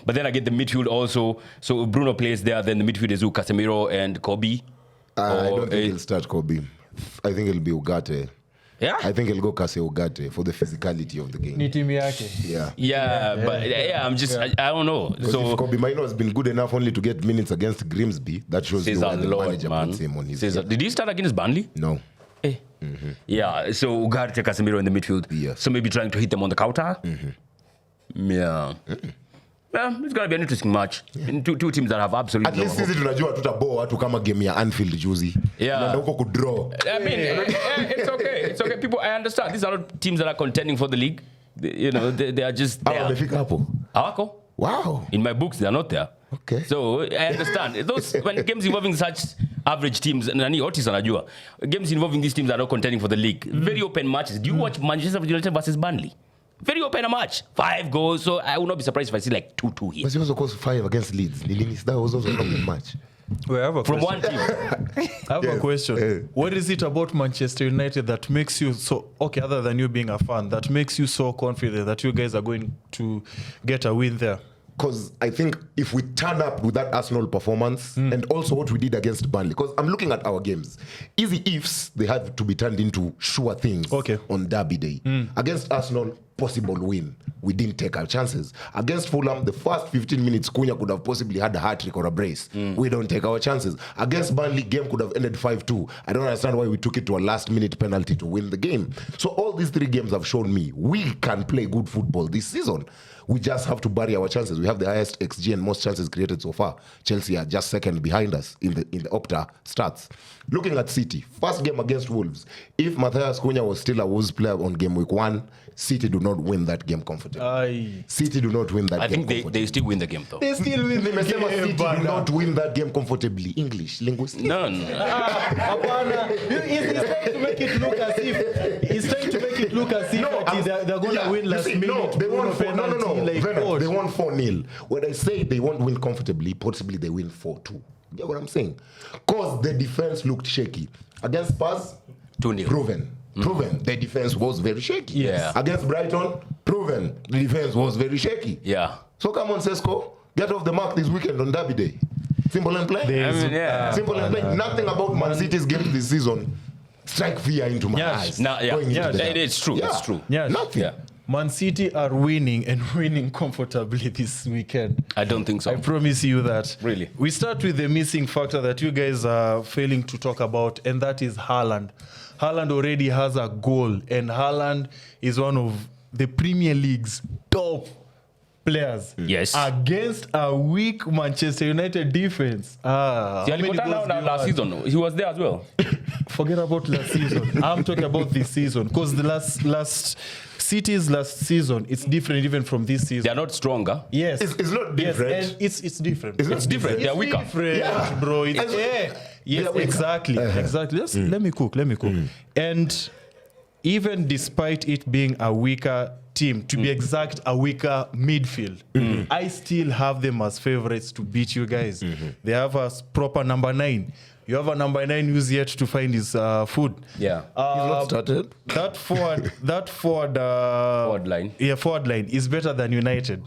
But then again, the midfield also. So Bruno plays there. Then the midfield is Casemiro and Kobe. I don't think he'll start Kobe. I think it'll be Ugarte. Yeah? I think he'll go Kase Ugarte for the physicality of the game. I'm just, I don't know. So if Kobe Mino has been good enough only to get minutes against Grimsby, that shows you why the manager puts him on his team. Did he start against Burnley? No. Yeah, so Ugarte, Casemiro in the midfield. Yes. So maybe trying to hit them on the counter. Yeah. Well, it's going to be an interesting match. Two teams that have absolutely at least sisi tunajua tutaboa watu kama game ya Anfield juzi. Yeah. Na huko kudraw. I mean, it's okay. It's okay. People, I understand. These are not teams that are contending for the league. They are just there. Wamefika hapo. Hawako? Wow. In my books, they are not there. Okay. So I understand. When games involving such average teams, Otis anajua, games involving these teams are not contending for the league. Very open matches. Do you watch Manchester United versus Burnley? Very open match. 5 goals. So I will not be surprised if I see like 2-2 here. But he also goes 5 against Leeds. That was also an open match. From one team. I have a question. What is it about Manchester United that makes you so, other than you being a fan, that makes you so confident that you guys are going to get a win there? Because I think if we turn up with that Arsenal performance and also what we did against Burnley, because I'm looking at our games, easy ifs, they have to be turned into sure things on Derby Day. Against Arsenal, possible win. We didn't take our chances. Against Fulham, the first 15 minutes, Cunha could have possibly had a hat-trick or a brace. We don't take our chances. Against Burnley, game could have ended 5-2. I don't understand why we took it to a last-minute penalty to win the game. So all these 3 games have shown me we can play good football this season. We just have to bury our chances. We have the highest XG and most chances created so far. Chelsea are just second behind us in the Opta stats. Looking at City, first game against Wolves. If Matthias Cunha was still a Wolves player on game week 1, City do not win that game comfortably. City do not win that game comfortably. I think they still win the game though. They still win the game. City do not win that game comfortably. English, linguistic. No. He's trying to make it look as if they're going to win last minute. No, they won 4-0. They won 4-0. When I say they won't win comfortably, possibly they win 4-2. You get what I'm saying? Because the defense looked shaky. Against Spurs, 2-0. Proven. The defense was very shaky. Yeah. Against Brighton, proven. The defense was very shaky. Yeah. So come on, Sesko, get off the mark this weekend on Derby Day. Simple and plain. Simple and plain. Nothing about Man City's game this season strike fear into my eyes. It's true. Yeah. It's true. Nothing. Yeah. Man City are winning and winning comfortably this weekend. I don't think so. I promise you that. Really? We start with the missing factor that you guys are failing to talk about, and that is Haaland. Haaland already has a goal, and Haaland is one of the Premier League's top players. Yes. Against a weak Manchester United defense. Last season, he was there as well. Forget about last season. I'm talking about this season, because the last City's last season, it's different even from this season. They're not stronger. Yes, it's not different. Yes, and it's different. It's different. They're weaker. Different, bro. Yes, exactly. Just let me cook. And even despite it being a weaker team, to be exact, a weaker midfield, I still have them as favorites to beat you guys. They have a proper number 9. You have a number 9 who's yet to find his food. Yeah. He's not started. That forward line. Yeah, forward line is better than United.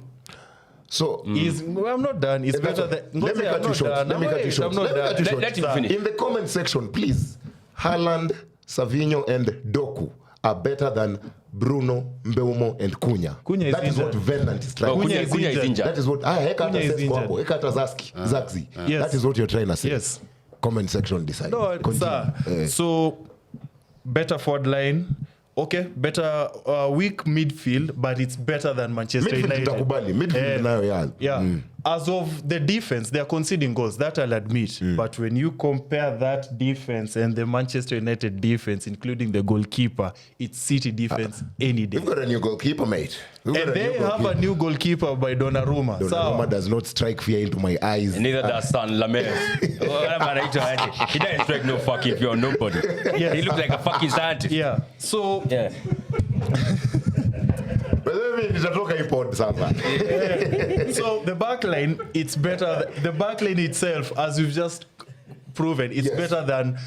So I'm not done. It's better than. Let me cut you short. Let him finish. In the comment section, please. Haaland, Savinho, and Doku are better than Bruno, Mbeumo, and Cunha. Cunha is that is injured. what Venant is trying to say. Cunha is injured. That is what Cunha is injured. Zaxi. Yes. That is what you're trying to say. Yes. Comment section decide. No, sir. So better forward line. Okay, better weak midfield, but it's better than Manchester United. Midfield, yeah. As of the defense, they are conceding goals. That I'll admit. But when you compare that defense and the Manchester United defense, including the goalkeeper, it's City defense any day. We've got a new goalkeeper, mate. And they have a new goalkeeper by Donnarumma. Donnarumma does not strike fear into my eyes. And neither does San Lamez. He doesn't strike no fucking fear on nobody. Yes. He looks like a fucking scientist. Yeah. So. Yeah. So the back line, it's better. The back line itself, as we've just proven, it's better than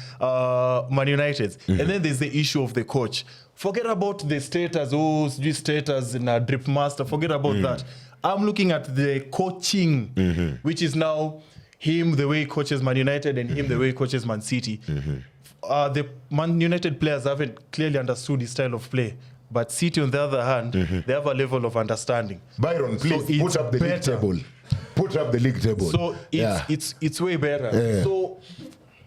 Man United's. And then there's the issue of the coach. Forget about the status in a drip master. Forget about that. I'm looking at the coaching, which is now him the way he coaches Man United and him the way he coaches Man City. The Man United players haven't clearly understood his style of play. But City, on the other hand, they have a level of understanding. Byron, please put up the league table. Put up the league table. So it's way better. Yeah. So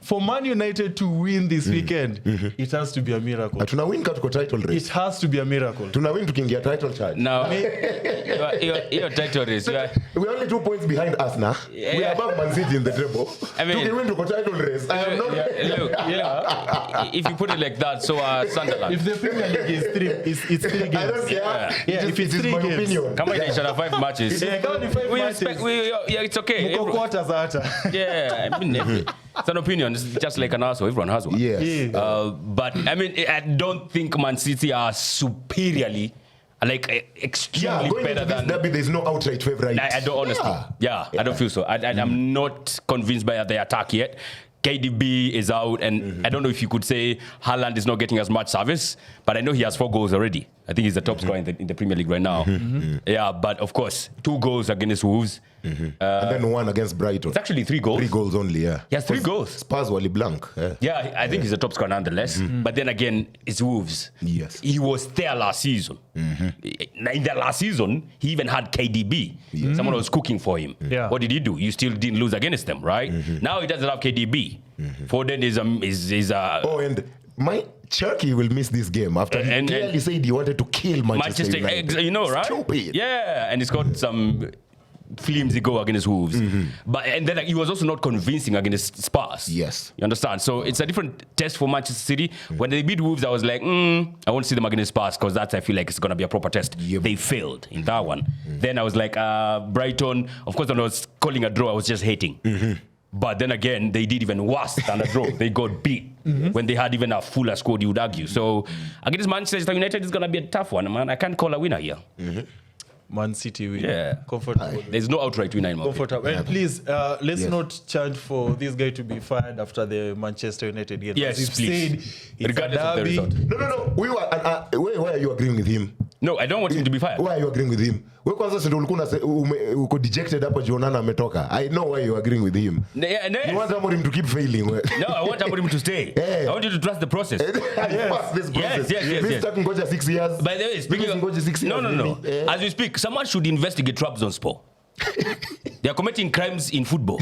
for Man United to win this weekend, it has to be a miracle. Tuna win katuko title race. It has to be a miracle. Tuna win tukiingia title charge. Now, your title race. We're only 2 points behind us now. Yeah. We are above Man City in the table. I mean, to win to title race. I am not. If you put it like that, so Sunderland. If the Premier League is it's 3 games. I don't care. Yeah, if it's 3 my games. opinion. Come on, they should have 5 matches. It's okay. Yeah, I mean, it's an opinion. It's just like an asshole. Everyone has one. Yes. But I mean, I don't think Man City are superiorly, extremely going better into this than. derby, there's no outright favorite. I don't honestly. Yeah, I don't feel so. I'm not convinced by the attack yet. KDB is out, and I don't know if you could say Haaland is not getting as much service, but I know he has 4 goals already. I think he's the top scorer in the Premier League right now. Yeah, but of course, 2 goals against Wolves. And then 1 against Brighton. It's actually 3 goals. 3 goals only, yeah. He has 3 goals. Spurs were blank. Yeah, I think he's the top scorer nonetheless. But then again, it's Wolves. Yes. He was there last season. In the last season, he even had KDB. Someone was cooking for him. Yeah. What did he do? You still didn't lose against them, right? Now he doesn't have KDB. Foden is Oh, and my Cherky will miss this game after he clearly said he wanted to kill Manchester United. You know, right? Stupid. Yeah, and he's got some flimsy go against Wolves. And then he was also not convincing against Spurs. Yes. You understand? So it's a different test for Manchester City. When they beat Wolves, I was like, I won't see them against Spurs because I feel like it's going to be a proper test. Yep. They failed in that one. Then I was like, Brighton, of course, when I was calling a draw, I was just hating. But then again, they did even worse than a draw. They got beat when they had even a fuller squad, you would argue. So against Manchester United, it's going to be a tough one, man. I can't call a winner here. Man City win. Yeah. Comfortable. There's no outright winner in my opinion. Comfortable. And please, let's not chant for this guy to be fired after the Manchester United game. Yes, As please. Said, it's Regardless a of the derby. result. No. We were, why are you agreeing with him? No, I don't want him to be fired. Why are you agreeing with him? Wewe kwanza si ulikuwa uko dejected hapo Jonana ametoka. I know why you are agreeing with him. No. You want Amorim to keep failing. No, I want Amorim to stay. Yeah. I want you to trust the process. This process. Yes. Mr. Ngoja 6 years. By the way, speaking of Ngoja 6 years. No. Really. As we speak, someone should investigate Trabzonspor. They are committing crimes in football.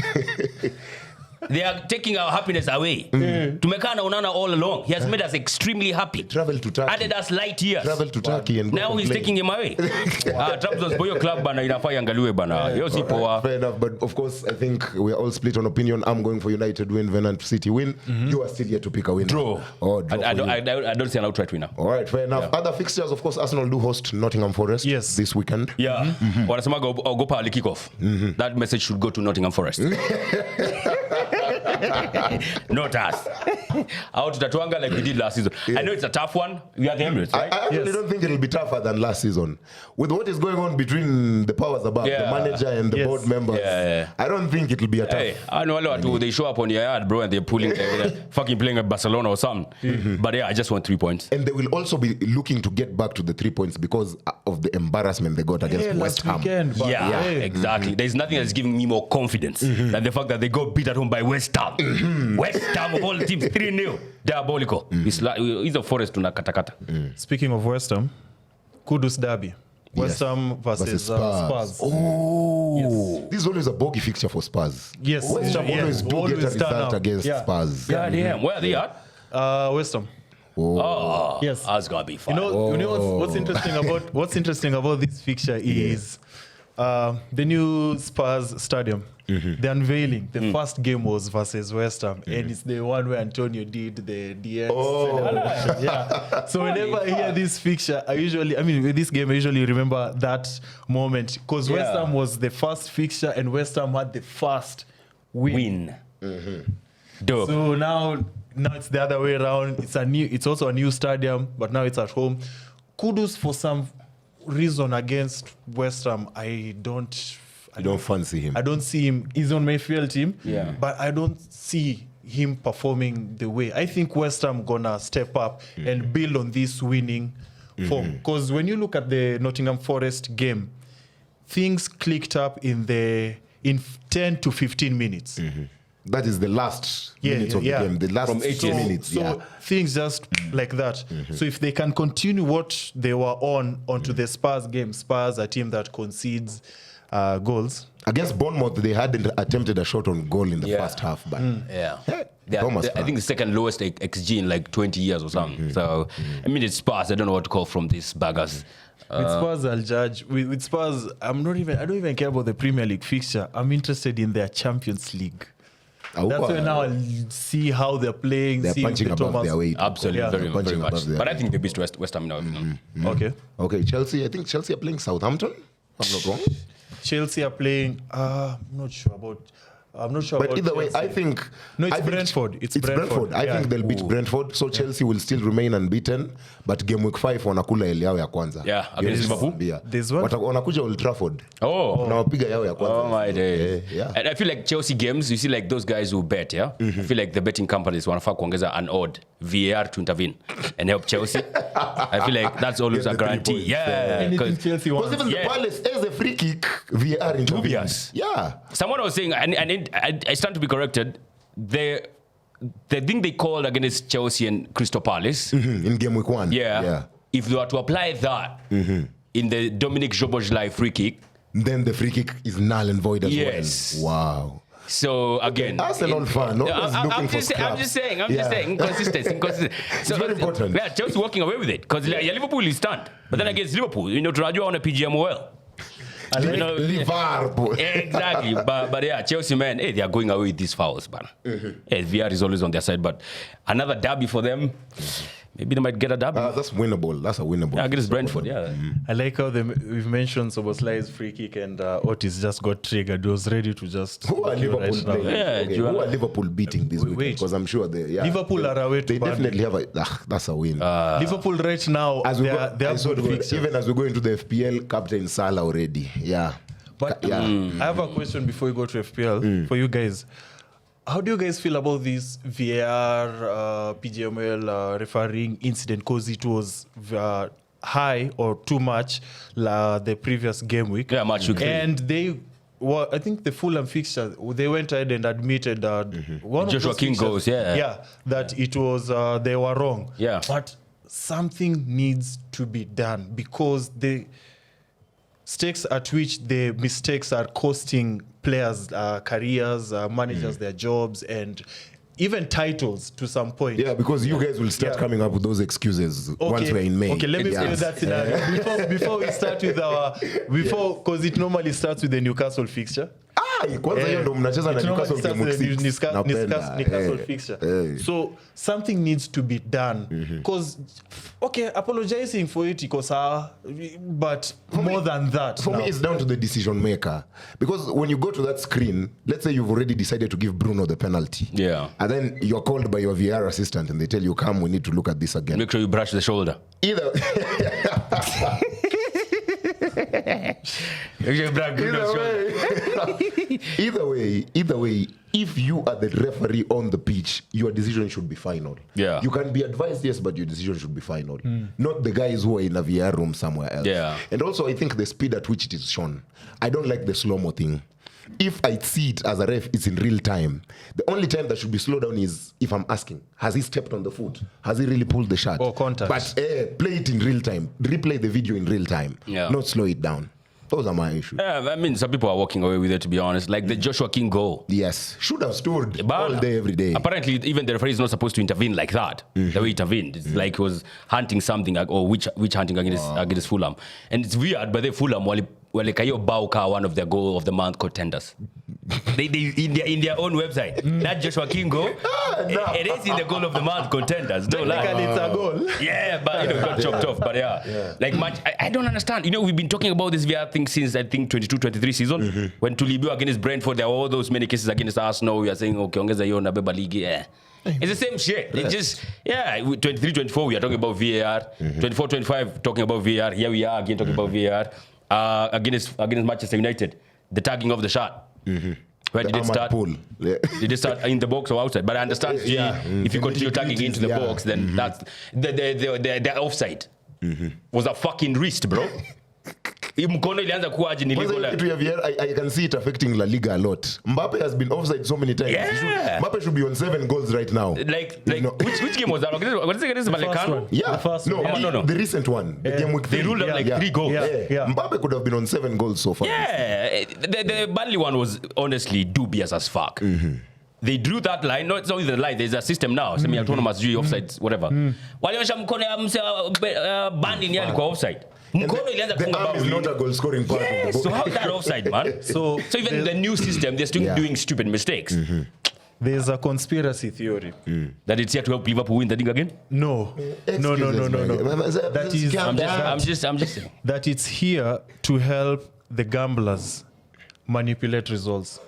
They are taking our happiness away. Tumekaa na Onana all along. He has made us extremely happy. Travel to Turkey. Added us light years. Travel to Turkey and go now he's complain. taking him away. Trabzonspor your club bana inafaa iangaliwe bana. Yo si poa. Fair enough, but of course, I think we are all split on opinion. I'm going for United win, Venant City win. You are still yet to pick a winner. Draw. Oh, draw I don't see an outright winner. all right, fair enough. Other fixtures, of course, Arsenal do host Nottingham Forest this weekend. Yeah. Wanasema ogopa ali kick off. That message should go to Nottingham Forest. Not us. Out Tatuanga like we did last season. I know it's a tough one. We are the Emirates, right? I actually don't think it'll be tougher than last season. With what is going on between the powers above, the manager and the board members, I don't think it'll be a tough. Hey, I know a lot. They show up on your yard, bro, and they're pulling, fucking playing at Barcelona or something. But yeah, I just want 3 points. And they will also be looking to get back to the 3 points because of the embarrassment they got against West Ham. Exactly. There's nothing that's giving me more confidence than the fact that they got beat at home by West Ham. West Ham of all the teams, 3-0. Diabolical. It's a Forest to katakata. Speaking of West Ham, Kudus Derby. West Ham versus Spurs. Oh. Yes. This is always a bogey fixture for Spurs. Yes. West Ham always do get a result against Spurs. God damn. Where are they at? West Ham. Oh, yes. That's gotta be fun. You know what's interesting about this fixture is the new Spurs stadium. The unveiling. The first game was versus West Ham, and it's the one where Antonio did the DX. So whenever I hear this fixture, with this game, I usually remember that moment because West Ham was the first fixture, and West Ham had the first win. Dope. So now it's the other way around. It's also a new stadium, but now it's at home. Kudos for some reason against West Ham. I don't fancy him. I don't see him. He's on my field team, but I don't see him performing the way. I think West Ham gonna step up and build on this winning form. Because when you look at the Nottingham Forest game, things clicked up in 10 to 15 minutes. That is the last minutes of the game. The last from 80 minutes. So things just like that. So if they can continue what they were onto the Spurs game, Spurs, a team that concedes goals. Against Bournemouth, they hadn't attempted a shot on goal in the first half. But I think the second lowest XG in like 20 years or something. So, it's Spurs. I don't know what to call from these baggers. With Spurs, I'll judge. With Spurs, I don't even care about the Premier League fixture. I'm interested in their Champions League. That's when now I'll see how they're playing. They're punching above their weight. Absolutely, very much. But I think they beat West Ham now. Okay. Chelsea. I think Chelsea are playing Southampton. I'm not wrong. Chelsea are playing. I'm not sure about. But either way, I think it's Brentford. It's Brentford. I think they'll beat Brentford, so Chelsea will still remain unbeaten. But game week 5 wanakula ile yao ya kwanza. Yeah, against Liverpool. There's one. Wanakuja Old Trafford. Wanapiga yao ya kwanza. Oh my day. And I feel like Chelsea games, you see like those guys who bet, I feel like the betting companies wanafaa kuongeza an odd VAR to intervene and help Chelsea. I feel like that's always a guarantee. Anything Chelsea wants. Because even the Palace as a free kick, VAR intervenes. Someone was saying, and I stand to be corrected, the thing they called against Chelsea and Crystal Palace in game week 1. If they were to apply that in the Dominic Szoboszlai free kick, then the free kick is null and void as well. Wow. So again, Arsenal fan. I'm just saying, inconsistency. So very important. Yeah, Chelsea walking away with it because Liverpool is stunned, but then against Liverpool, tunajua on a PGMOL. Liverpool. Exactly. But yeah, Chelsea, man, they are going away with these fouls, man. VR is always on their side, but another derby for them. maybe they might get a W. That's winnable. That's a winnable. Yeah, against Brentford. Yeah. I like how we've mentioned Soboslai's free kick and Otis just got triggered. He was ready to just. Who are Liverpool right now. Who are Liverpool beating this week? Because I'm sure Liverpool are away to They definitely have that's a win. Liverpool right now, they are good fixtures. Even as we go into the FPL, Captain Salah already. Yeah. But I have a question before we go to FPL for you guys. How do you guys feel about this VAR, PGML refereeing incident? Because it was high or too much the previous game week. Yeah, match week. And I think the Fulham fixture, they went ahead and admitted that one Joshua of those King goes, that it was they were wrong. Yeah. But something needs to be done because the stakes at which the mistakes are costing players careers, managers their jobs, and even titles to some point. Yeah, because you guys will start coming up with those excuses once we're in May. Okay, let me say that scenario. Before we start with because it normally starts with the Newcastle fixture. Kwanza hiyo ndo mnacheza na Newcastle game week 6. Newcastle fixture. So something needs to be done because apologizing for it but more than that. For me, it's down to the decision maker, because when you go to that screen, let's say you've already decided to give Bruno the penalty. Yeah. And then you're called by your VR assistant and they tell you, come, we need to look at this again. Make sure you brush the shoulder. Either way, if you are the referee on the pitch, your decision should be final. Yeah. You can be advised, yes, but your decision should be final. Not the guys who are in a VR room somewhere else. Yeah. And also, I think the speed at which it is shown. I don't like the slow-mo thing. If I see it as a ref, it's in real time. The only time that should be slowed down is if I'm asking, has he stepped on the foot? Has he really pulled the shot? Or contact. But play it in real time. Replay the video in real time. Yeah. Not slow it down. Those are my issues. Yeah, I mean, some people are walking away with it, to be honest. Like the Joshua King goal. Yes. Should have stood all day, every day. Apparently, even the referee is not supposed to intervene like that. The way he intervened. It's like he was hunting something, or which hunting against Fulham. And it's weird, but the Fulham, Kayo Bauka, one of their goal of the month contenders. They in their own website. That Joshua King goal, it is in the goal of the month contenders. Don't lie. It's a goal. Yeah, but it got chopped off. But like much, I don't understand. We've been talking about this VR thing since I think 22-23 season. When Tulibio against Brentford, there were all those many cases against Arsenal. We are saying, okay, ongeza hiyo na beba ligi. Yeah. It's the same shit. It just 23-24 we are talking about VAR. 24-25 talking about VAR. Here we are again talking about VAR. Against Manchester United, the tagging of the shot. Where did it start? Did it start in the box or outside? But I understand if you continue tagging into the box, then that's the offside. Was a fucking wrist, bro. Mkono ilianza kuaje nilikola. I can see it affecting La Liga a lot. Mbappe has been offside so many times. Yeah. Mbappe should be on 7 goals right now. Which game was that? Was it against Vallecano? Yeah. The first one. No. The recent one. The game with they ruled out 3 goals. Yeah. Mbappe could have been on 7 goals so far. Yeah. The Burnley one was honestly dubious as fuck. They drew that line. No, it's not even the line. There's a system now. Semi-autonomous offsides, whatever. Walionyesha mkono ya mse Burnley ni alikuwa offside. The arm is not a goal scoring part of the ball. So how's that offside, man? So even the new system, they're still doing stupid mistakes. There's a conspiracy theory that it's here to help Liverpool win the thing again. No. That is. I'm just saying that it's here to help the gamblers manipulate results.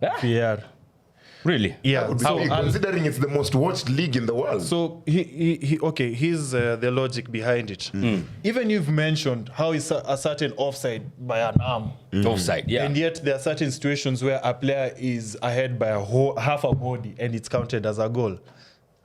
VR. Really? Yeah. Considering it's the most watched league in the world. So here's the logic behind it. Even you've mentioned how it's a certain offside by an arm. Offside, yeah. And yet there are certain situations where a player is ahead by half a body and it's counted as a goal.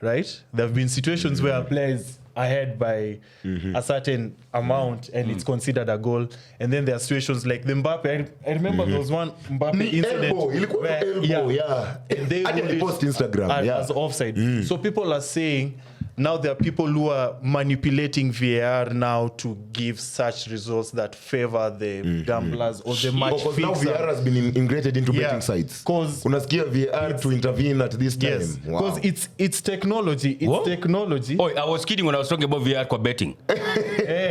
Right? There have been situations where a player is ahead by a certain amount and it's considered a goal. And then there are situations like the Mbappe. I remember there was one Mbappe incident where and they would post Instagram as offside. So people are saying now there are people who are manipulating VAR now to give such results that favor the gamblers or the match fixer. Now VAR has been integrated into betting sites. Unasikia VAR to intervene at this time. Yes, because it's technology. It's technology. Oh, I was kidding when I was talking about VAR for betting.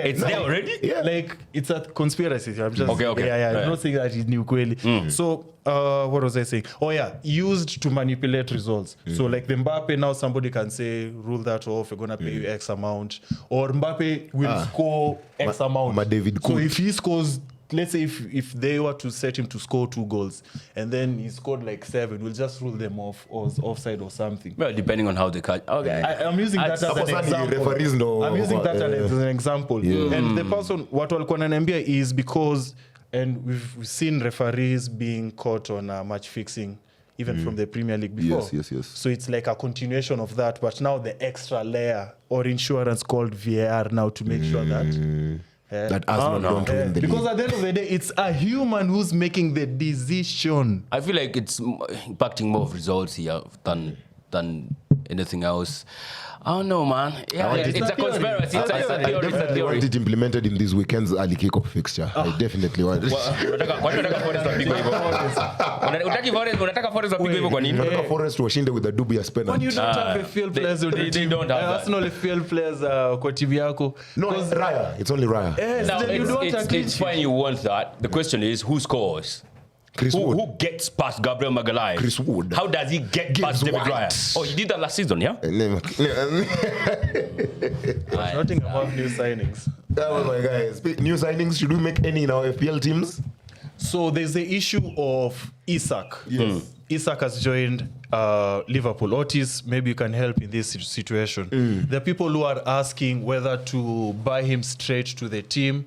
It's there already? Yeah. Like, it's a conspiracy. I'm just Okay. Yeah. Right. I'm not saying that it's new kweli. So, what was I saying? Oh yeah, used to manipulate results. So like the Mbappe, now somebody can say, rule that off, we're gonna pay you X amount. Or Mbappe will score X amount. David So Cook. if he scores, let's say if they were to set him to score 2 goals and then he scored like 7, we'll just rule them off or offside or something. Well, depending on how they catch. Okay. I'm using that as an example. I'm using that as an example. And the person, what walikuwa wananiambia is because, and we've seen referees being caught on match fixing, even from the Premier League before. Yes. So it's like a continuation of that, but now the extra layer or insurance called VAR now to make sure that... that Arsenal don't win the because league. at the end of the day, it's a human who's making the decision. I feel like it's impacting more of results here than anything else. I don't know, man. Yeah, it's a conspiracy. It's a I definitely theory. want it implemented in this weekend's early kick-off fixture. I definitely want it. Unataka Forest wapigwe hivyo kwa nini? Nataka Forest washinde with a dubious When you penalty. don't have FPL players on they your team, don't have that. Arsenal FPL players kwa timu yako. No, it's Raya. It's only Raya. Now, Then you don't it's fine you want that. The question is, who scores? Chris Wood. Who gets past Gabriel Magalhaes? Chris Wood. How does he get past David White. Raya? Oh, he did that last season, yeah? Nottingham have new signings. Oh my guys. New signings, should we make any in our FPL teams? So there's the issue of Isak. Yes. Isak has joined Liverpool. Otis, maybe you can help in this situation. There are people who are asking whether to buy him straight to the team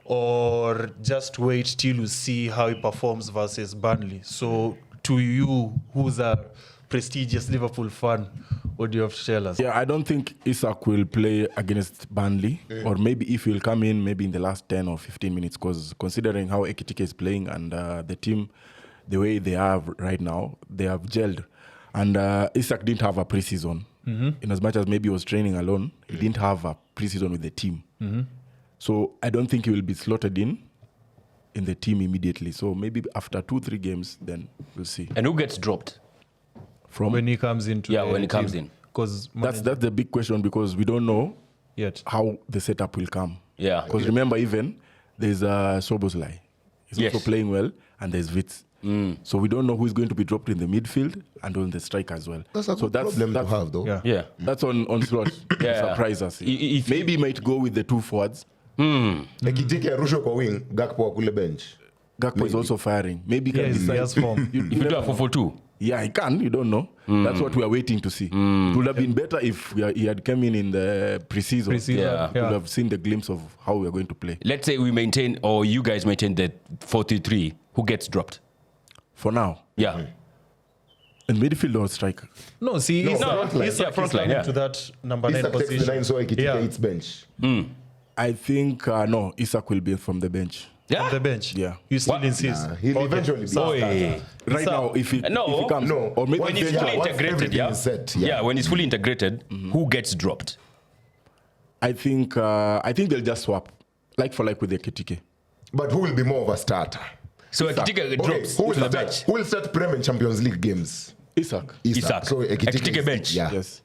or just wait till you see how he performs versus Burnley. So to you, who's a prestigious Liverpool fan, what do you have to tell us? Yeah, I don't think Isak will play against Burnley, or maybe if he'll come in maybe in the last 10 or 15 minutes, because considering how Ekitike is playing and the team, the way they are right now, they have gelled. And Isak didn't have a preseason. In as much as maybe he was training alone, he didn't have a preseason with the team. So I don't think he will be slotted in the team immediately. So maybe after 2-3 games, then we'll see. And who gets dropped? From When he comes into when he comes in. Because that's the big question, because we don't know yet. how the setup will come. Yeah. Because remember, even there's Soboslai. He's Yes. also playing well, and there's Wits. So we don't know who's going to be dropped in the midfield and on the strike as well. That's a so good problem to have, though. Yeah. That's on slot. Yeah. Surprise us. If- Maybe he might go with the 2 forwards. Ekitike arushwe kwa wing, Gakpo akule bench. Gakpo is also firing. Maybe he can Yes, he decide. has form. If you do a 4-4-2. Yeah, he can. You don't know. That's what we are waiting to see. It would have been better if he had come in the preseason. Yeah. We would have seen the glimpse of how we are going to play. Let's say we maintain, or you guys maintain the 4-3-3. Who gets dropped? For now. Yeah. In midfield or striker? No, see, No, Isak, front line. Isak Yeah, front is line, coming yeah. to that number 9 Isak takes position. the 9, so Ekitike Yeah. hits bench. I think, no, Isak will be from the bench. Yeah. On the bench. Yeah. You still What? insist. He'll eventually be a starter. Right Isak- now, if he comes, No. or maybe When he's Yeah, fully once integrated, everything yeah? is set, yeah. yeah. When he's fully integrated, who gets dropped? I think they'll just swap, like for like with the Ekitike. But who will be more of a starter? So Ekitike drops to the bench. Who will start Prem and Champions League games? Isak. Isak. So Ekitike is- bench. Yeah. Yes.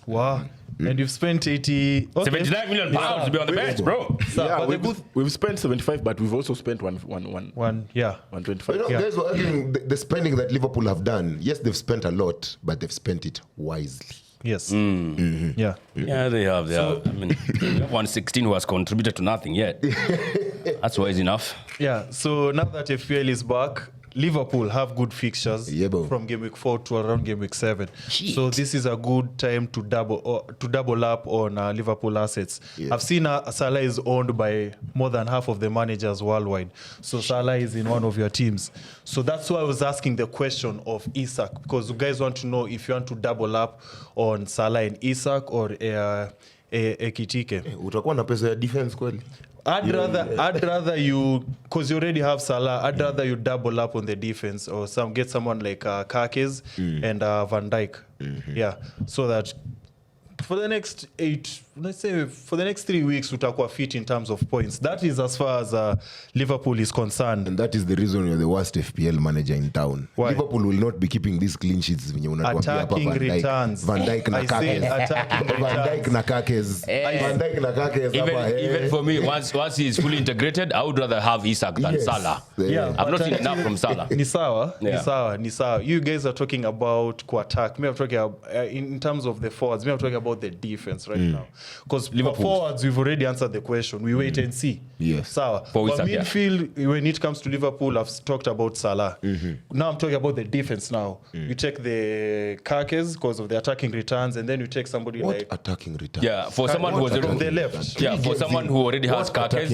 Wow. And you've spent 80... Okay. 79 million pounds to be on the bench, bro. So, Yeah, but we've spent 75, but we've also spent one, yeah. 125. You know, guys were arguing the spending that Liverpool have done. Yes, they've spent a lot, but they've spent it wisely. Yes. Yeah. Yeah, they have. I mean, we have 116 who has contributed to nothing yet. That's wise enough. Yeah. So now that FPL is back, Liverpool have good fixtures Yeah, bro. from game week 4 to around game week 7. Shit. So this is a good time to double up on Liverpool assets. Yeah. I've seen Salah is owned by more than half of the managers worldwide. So Salah is in one of your teams. So that's why I was asking the question of Isak, because you guys want to know if you want to double up on Salah and Isak or Ekitike. Utakuwa na pesa ya defense kweli? I'd rather you, because you already have Salah, I'd rather you double up on the defense or get someone like Kakes and Van Dijk. Yeah, so that for the next 3 weeks utakuwa fit in terms of points. That is as far as Liverpool is concerned. And that is the reason you're the worst FPL manager in town. Why? Liverpool will not be keeping these clean sheets when you attacking returns. Van Dijk na Kakes. Even for me, once he is fully integrated, I would rather have Isak than Salah. Yeah, I've not seen enough from Salah. Ni sawa. You guys are talking about attack. Me, I'm talking about, in terms of the forwards. Me, I'm talking about the defense right now. Because forwards, we've already answered the question. We wait and see. Yes. Sawa. For But Isak, midfield, when it comes to Liverpool, I've talked about Salah. Now I'm talking about the defense now. You take the Kakes because of the attacking returns, and then you take somebody like... attacking returns? Yeah, for someone who was from the left. Yeah, for someone who already has Kakes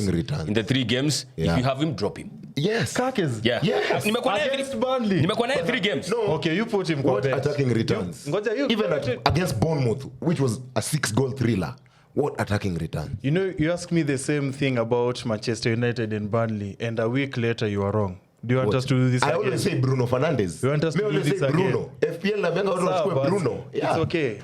in the 3 games, if you have him, drop him. Yes. Kakes? Yeah. Yes. Against Burnley. 3 games. No. Okay, you put him What attacking returns? Even against Bournemouth, which was a 6-goal thriller. What attacking return? You know, you asked me the same thing about Manchester United and Burnley, and a week later you are wrong. Do you want us to do this I again? always say Bruno Fernandes. You want us to do this Bruno. FPL na venga watu Bruno. It's okay.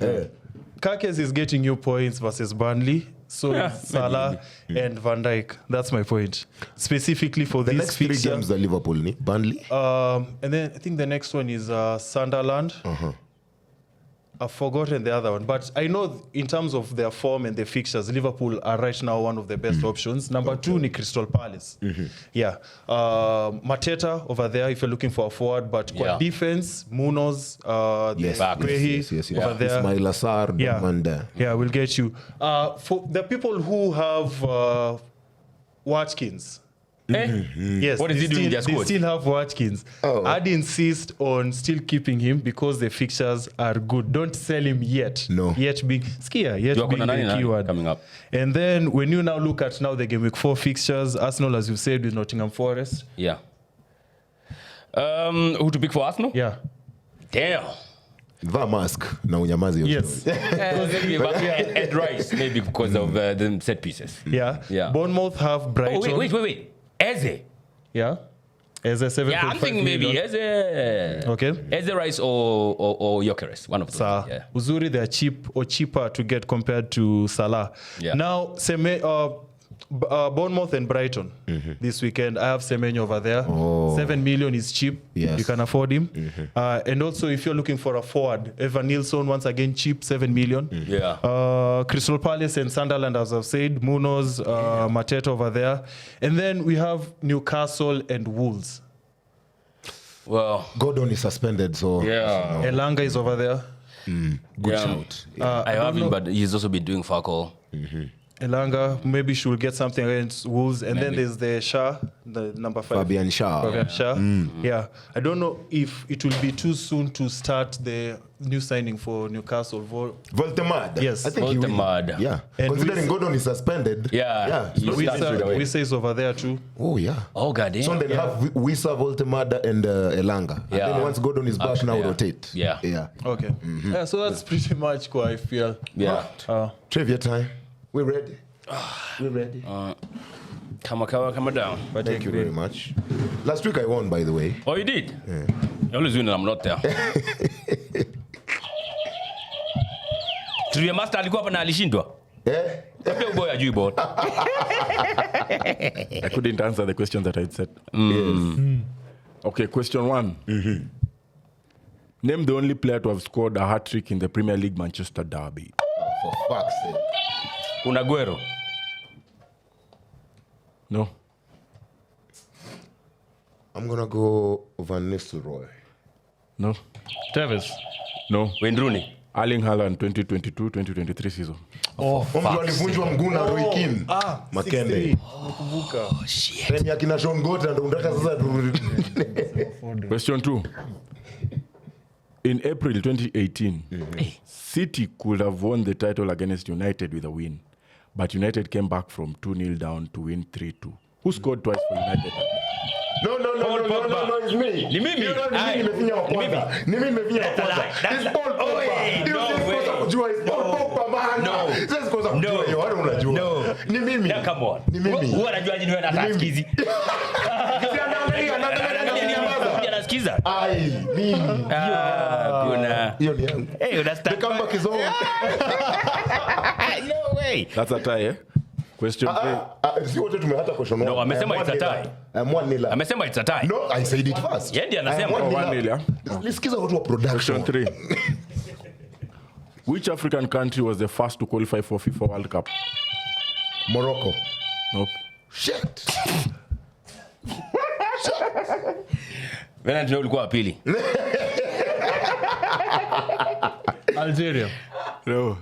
Kakes is getting you points versus Burnley. So Salah and Van Dijk. That's my point. Specifically for the this next 3 fixture. games the Liverpool ni Burnley. And then I think the next one is Sunderland. I've forgotten the other one, but I know in terms of their form and their fixtures, Liverpool are right now one of the best options. Number 2 ni Crystal Palace. Yeah, Mateta over there if you're looking for a forward, but defense, Munoz, Yes. over there. Ismail Assar, Yeah, we'll get you. For the people who have Watkins. Yes, What is he doing in their they squad? still have Watkins. I'd insist on still keeping him because the fixtures are good. Don't sell him yet. No. Yet being the keyword coming up. And then when you now look at now the game week 4 fixtures, Arsenal, as you've said, with Nottingham Forest. Yeah. Who to pick for Arsenal? Yeah. Damn. Va mask na unyamazi. Yes. Ed Rice, maybe because of the set pieces. Yeah. Bournemouth have Brighton. Oh, wait. Eze. Yeah. Eze 7.5 Yeah, I'm thinking maybe million. Eze. Okay. Eze Rice or Gyökeres, one of those. Yeah. Uzuri, they're cheap or cheaper to get compared to Salah. Yeah. Now, Bournemouth and Brighton this weekend. I have Semenyo over there. 7 million is cheap. Yes. You can afford him. And also, if you're looking for a forward, Evan Nilsson, once again, cheap, 7 million. Yeah. Crystal Palace and Sunderland, as I've said. Munoz, Mateta over there. And then we have Newcastle and Wolves. Well, Gordon is suspended, so Elanga is over there. good shout. I have him, but he's also been doing fuck all. Elanga, maybe she will get something against Wolves. And then there's the Shah, the number 5. Fabian Shah. Yeah. I don't know if it will be too soon to start the new signing for Newcastle. Voltemade. Yes. I think he will. Voltemade. Yeah. And considering Gordon is suspended. Wissa is over there too. Oh, yeah. Oh, goddamn. So then have Wissa, Voltemade, and Elanga. And then once Gordon is back, now rotate. Yeah. Okay. Yeah, so that's pretty much what I feel. Yeah. Trivia time. We're ready. We're ready. Come down. Thank you very much. Last week I won, by the way. Oh, you did? Yeah. You always win and I'm not there. Trivia master alikuwa hapa na alishindwa. Kabla uboy ajui bot. I couldn't answer the question that I'd said. Okay, question 1. Name the only player to have scored a hat-trick in the Premier League Manchester derby. For fuck's sake. Kun Aguero. No. I'm going to go Van Nistelrooy. No. Travis. No. Wayne Rooney. Erling Haaland 2022-2023 season. Mtu alivunjwa mguu na Roy Keane. Makende. Oh, shit. Tena akina Sean Gota ndio unataka sasa turudi. Question 2. In April 2018, City could have won the title against United with a win, but United came back from 2-0 down to win 3-2. Who scored twice for United? No, it's me. Ni mimi. Nimefinya wa kwanza. Ni mimi nimefinya wa kwanza. It's Paul Pogba. It's Paul Pogba, man. Sasa kosa kujua hiyo, wale unajua. Ni mimi. Come on. Ni mimi. Wewe unajua jini wewe na taskizi. Sikiza. Ai, mimi. Kuna. Hiyo ni yangu. Hey, that's The comeback is on. No way. That's a tie, eh? Question 3. Si wote tumehata question 1. No, amesema it's a tie. Amesema it's a tie. No, I said it first. Yeye ndiye anasema 1-0. Nisikiza watu wa production. Question 3. Which African country was the first to qualify for FIFA World Cup? Morocco. Nope. Shit. Venant ndio ulikuwa wa pili. Algeria. No.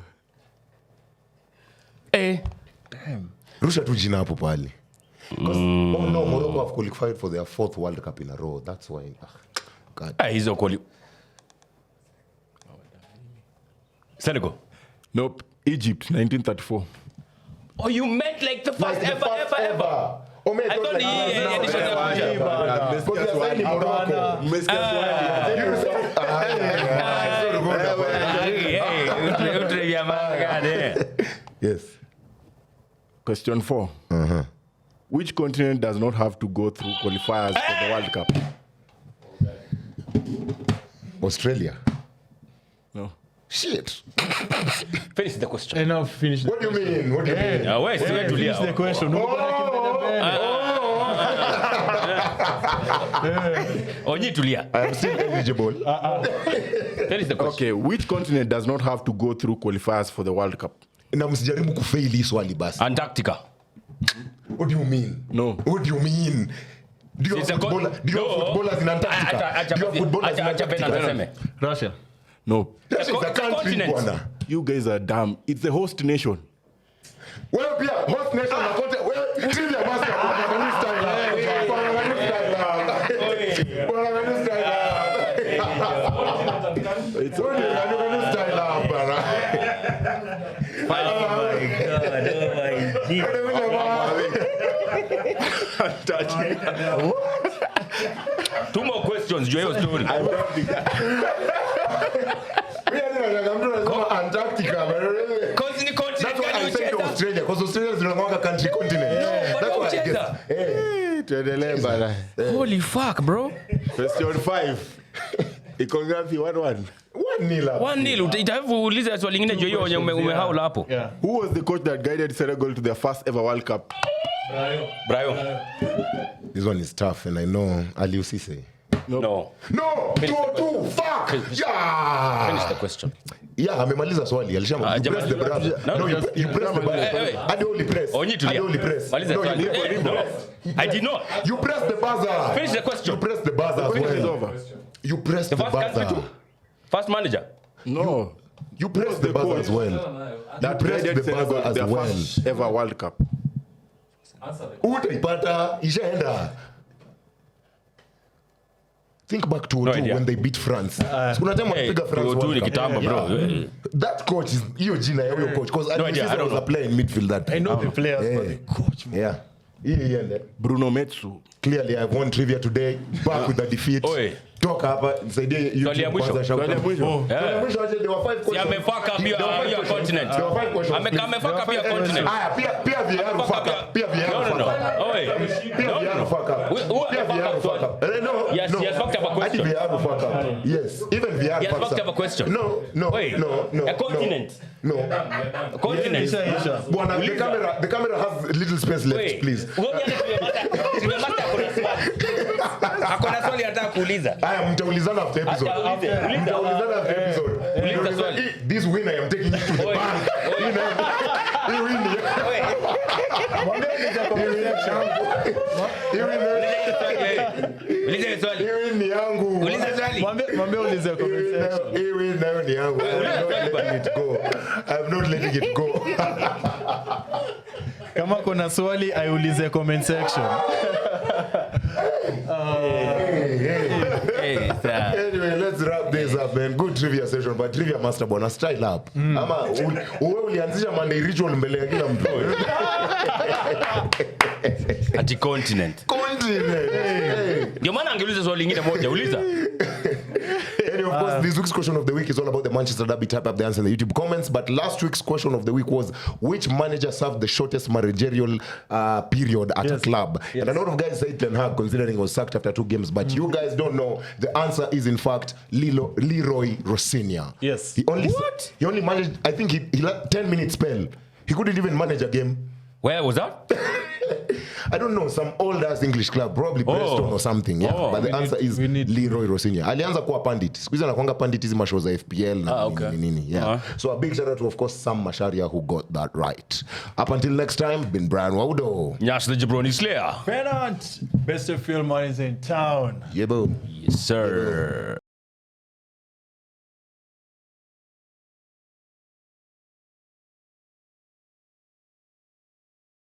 Damn. Rusha tu jina hapo pale. Oh no, Morocco have qualified for their 4th World Cup in a row. That's why. God. Hizo Senegal. Nope. Egypt, 1934. Oh, you meant like the first ever. Oh, man, I thought Yes. Question 4. Which continent does not have to go through qualifiers for the World Cup? Australia. No. Shit. Finish the question. Enough, finish. What do you mean? What do you mean? Wait, Finish the question. Tulia. I am still eligible. Finish the question. Okay, which continent does not have to go through qualifiers for the World Cup? Na msijaribu kufail hii swali basi. Antarctica. What do you mean? No. What do you mean? Do you have footballers in Antarctica? Do you have footballers in Antarctica? Russia. No. That is a country, continent. bwana. You guys are dumb. It's the host nation. Well, pia host nation na kote. Well, trivia master. Bwana style. It's style, bwana. Oh my God. Two more questions. Do you have a story? Antarctica. That's why I said Australia, because Australia is no country continent. That's why I guess. Holy fuck, bro. Question 5. Ecography 1-1. 1-0. Itavuuliza swali lingine juu hiyo umehaula hapo. Who was the coach that guided Senegal to their first ever World Cup? Brian. This one is tough, and I know Aliou Cisse. No. 2-2. Fuck. Yeah. Finish the question. Yeah, amemaliza swali. Alishama. You press the button. No, you press the button. I only press. I only press. Maliza swali. No. I did not. You press the buzzer. Finish the question. You press the buzzer as well. You press the buzzer. First manager. No. You press the buzzer as well. That guided Senegal to their first ever World Cup. Utaipata ishaenda. Think back to when they beat France. Kuna time wapiga France World Cup. Kitamba, bro. That coach is hiyo jina ya huyo coach, because I was a player in midfield that time. I know the players, but the coach. Yeah. Bruno Metsu. Clearly I've won trivia today. Back with the defeat. Toka hapa nisaidie YouTube kwanza shout. Swali ya mwisho. Aje they were 5 questions. Amefaka pia continent. Amefaka pia continent. Pia VR fuck up. Pia VR fuck up. Pia VR fuck up. Pia VR fuck up. No. Yes, he has fucked up a question. VR fuck up. Yes, even VR he has fuck up a question. No. A continent. No. A continent. Bwana, the camera has a little space left, please. Hakuna swali nataka kuuliza. Haya, mtaulizana after episode. Mtaulizana after episode. Uliza swali. This win I am taking it to the bank. Hii win. Uliza swali. Hii win ni yangu. Uliza swali. Mwambie ulize comment section. Hii win nayo ni yangu. I'm not letting it go. Kama kuna swali aiulize comment section. Anyway, let's wrap this up, man. Good trivia session, but trivia master bwana style up. Ama wewe ulianzisha Monday ritual mbele ya kila mtu. Ati continent. Continent. Ndio maana angeuliza swali lingine moja, uliza. Anyway, of course, this week's question of the week is all about the Manchester Derby. Type up the answer in the YouTube comments. But last week's question of the week was, which manager served the shortest managerial period at a club? Yes. And a lot of guys say Ten Hag, considering he was sacked after 2 games. But you guys don't know. The answer is, in fact, Leroy Rossignol. Yes. He only managed, I think, he let 10-minute spell. He couldn't even manage a game. Where was that? I don't know, some old-ass English club, probably Preston or something. Yeah. But the answer is Leroy Rossignol. Alianza kuwa pandit. Siku hizi anakuanga pandit hizi mashow za FPL na nini. Yeah. So a big shout out to, of course, Sam Masharia who got that right. Up until next time, been Brian Waudo. Nyaash the Jabroni Slayer. Venant, best of film money in town. Yeah, boom. Yes, sir.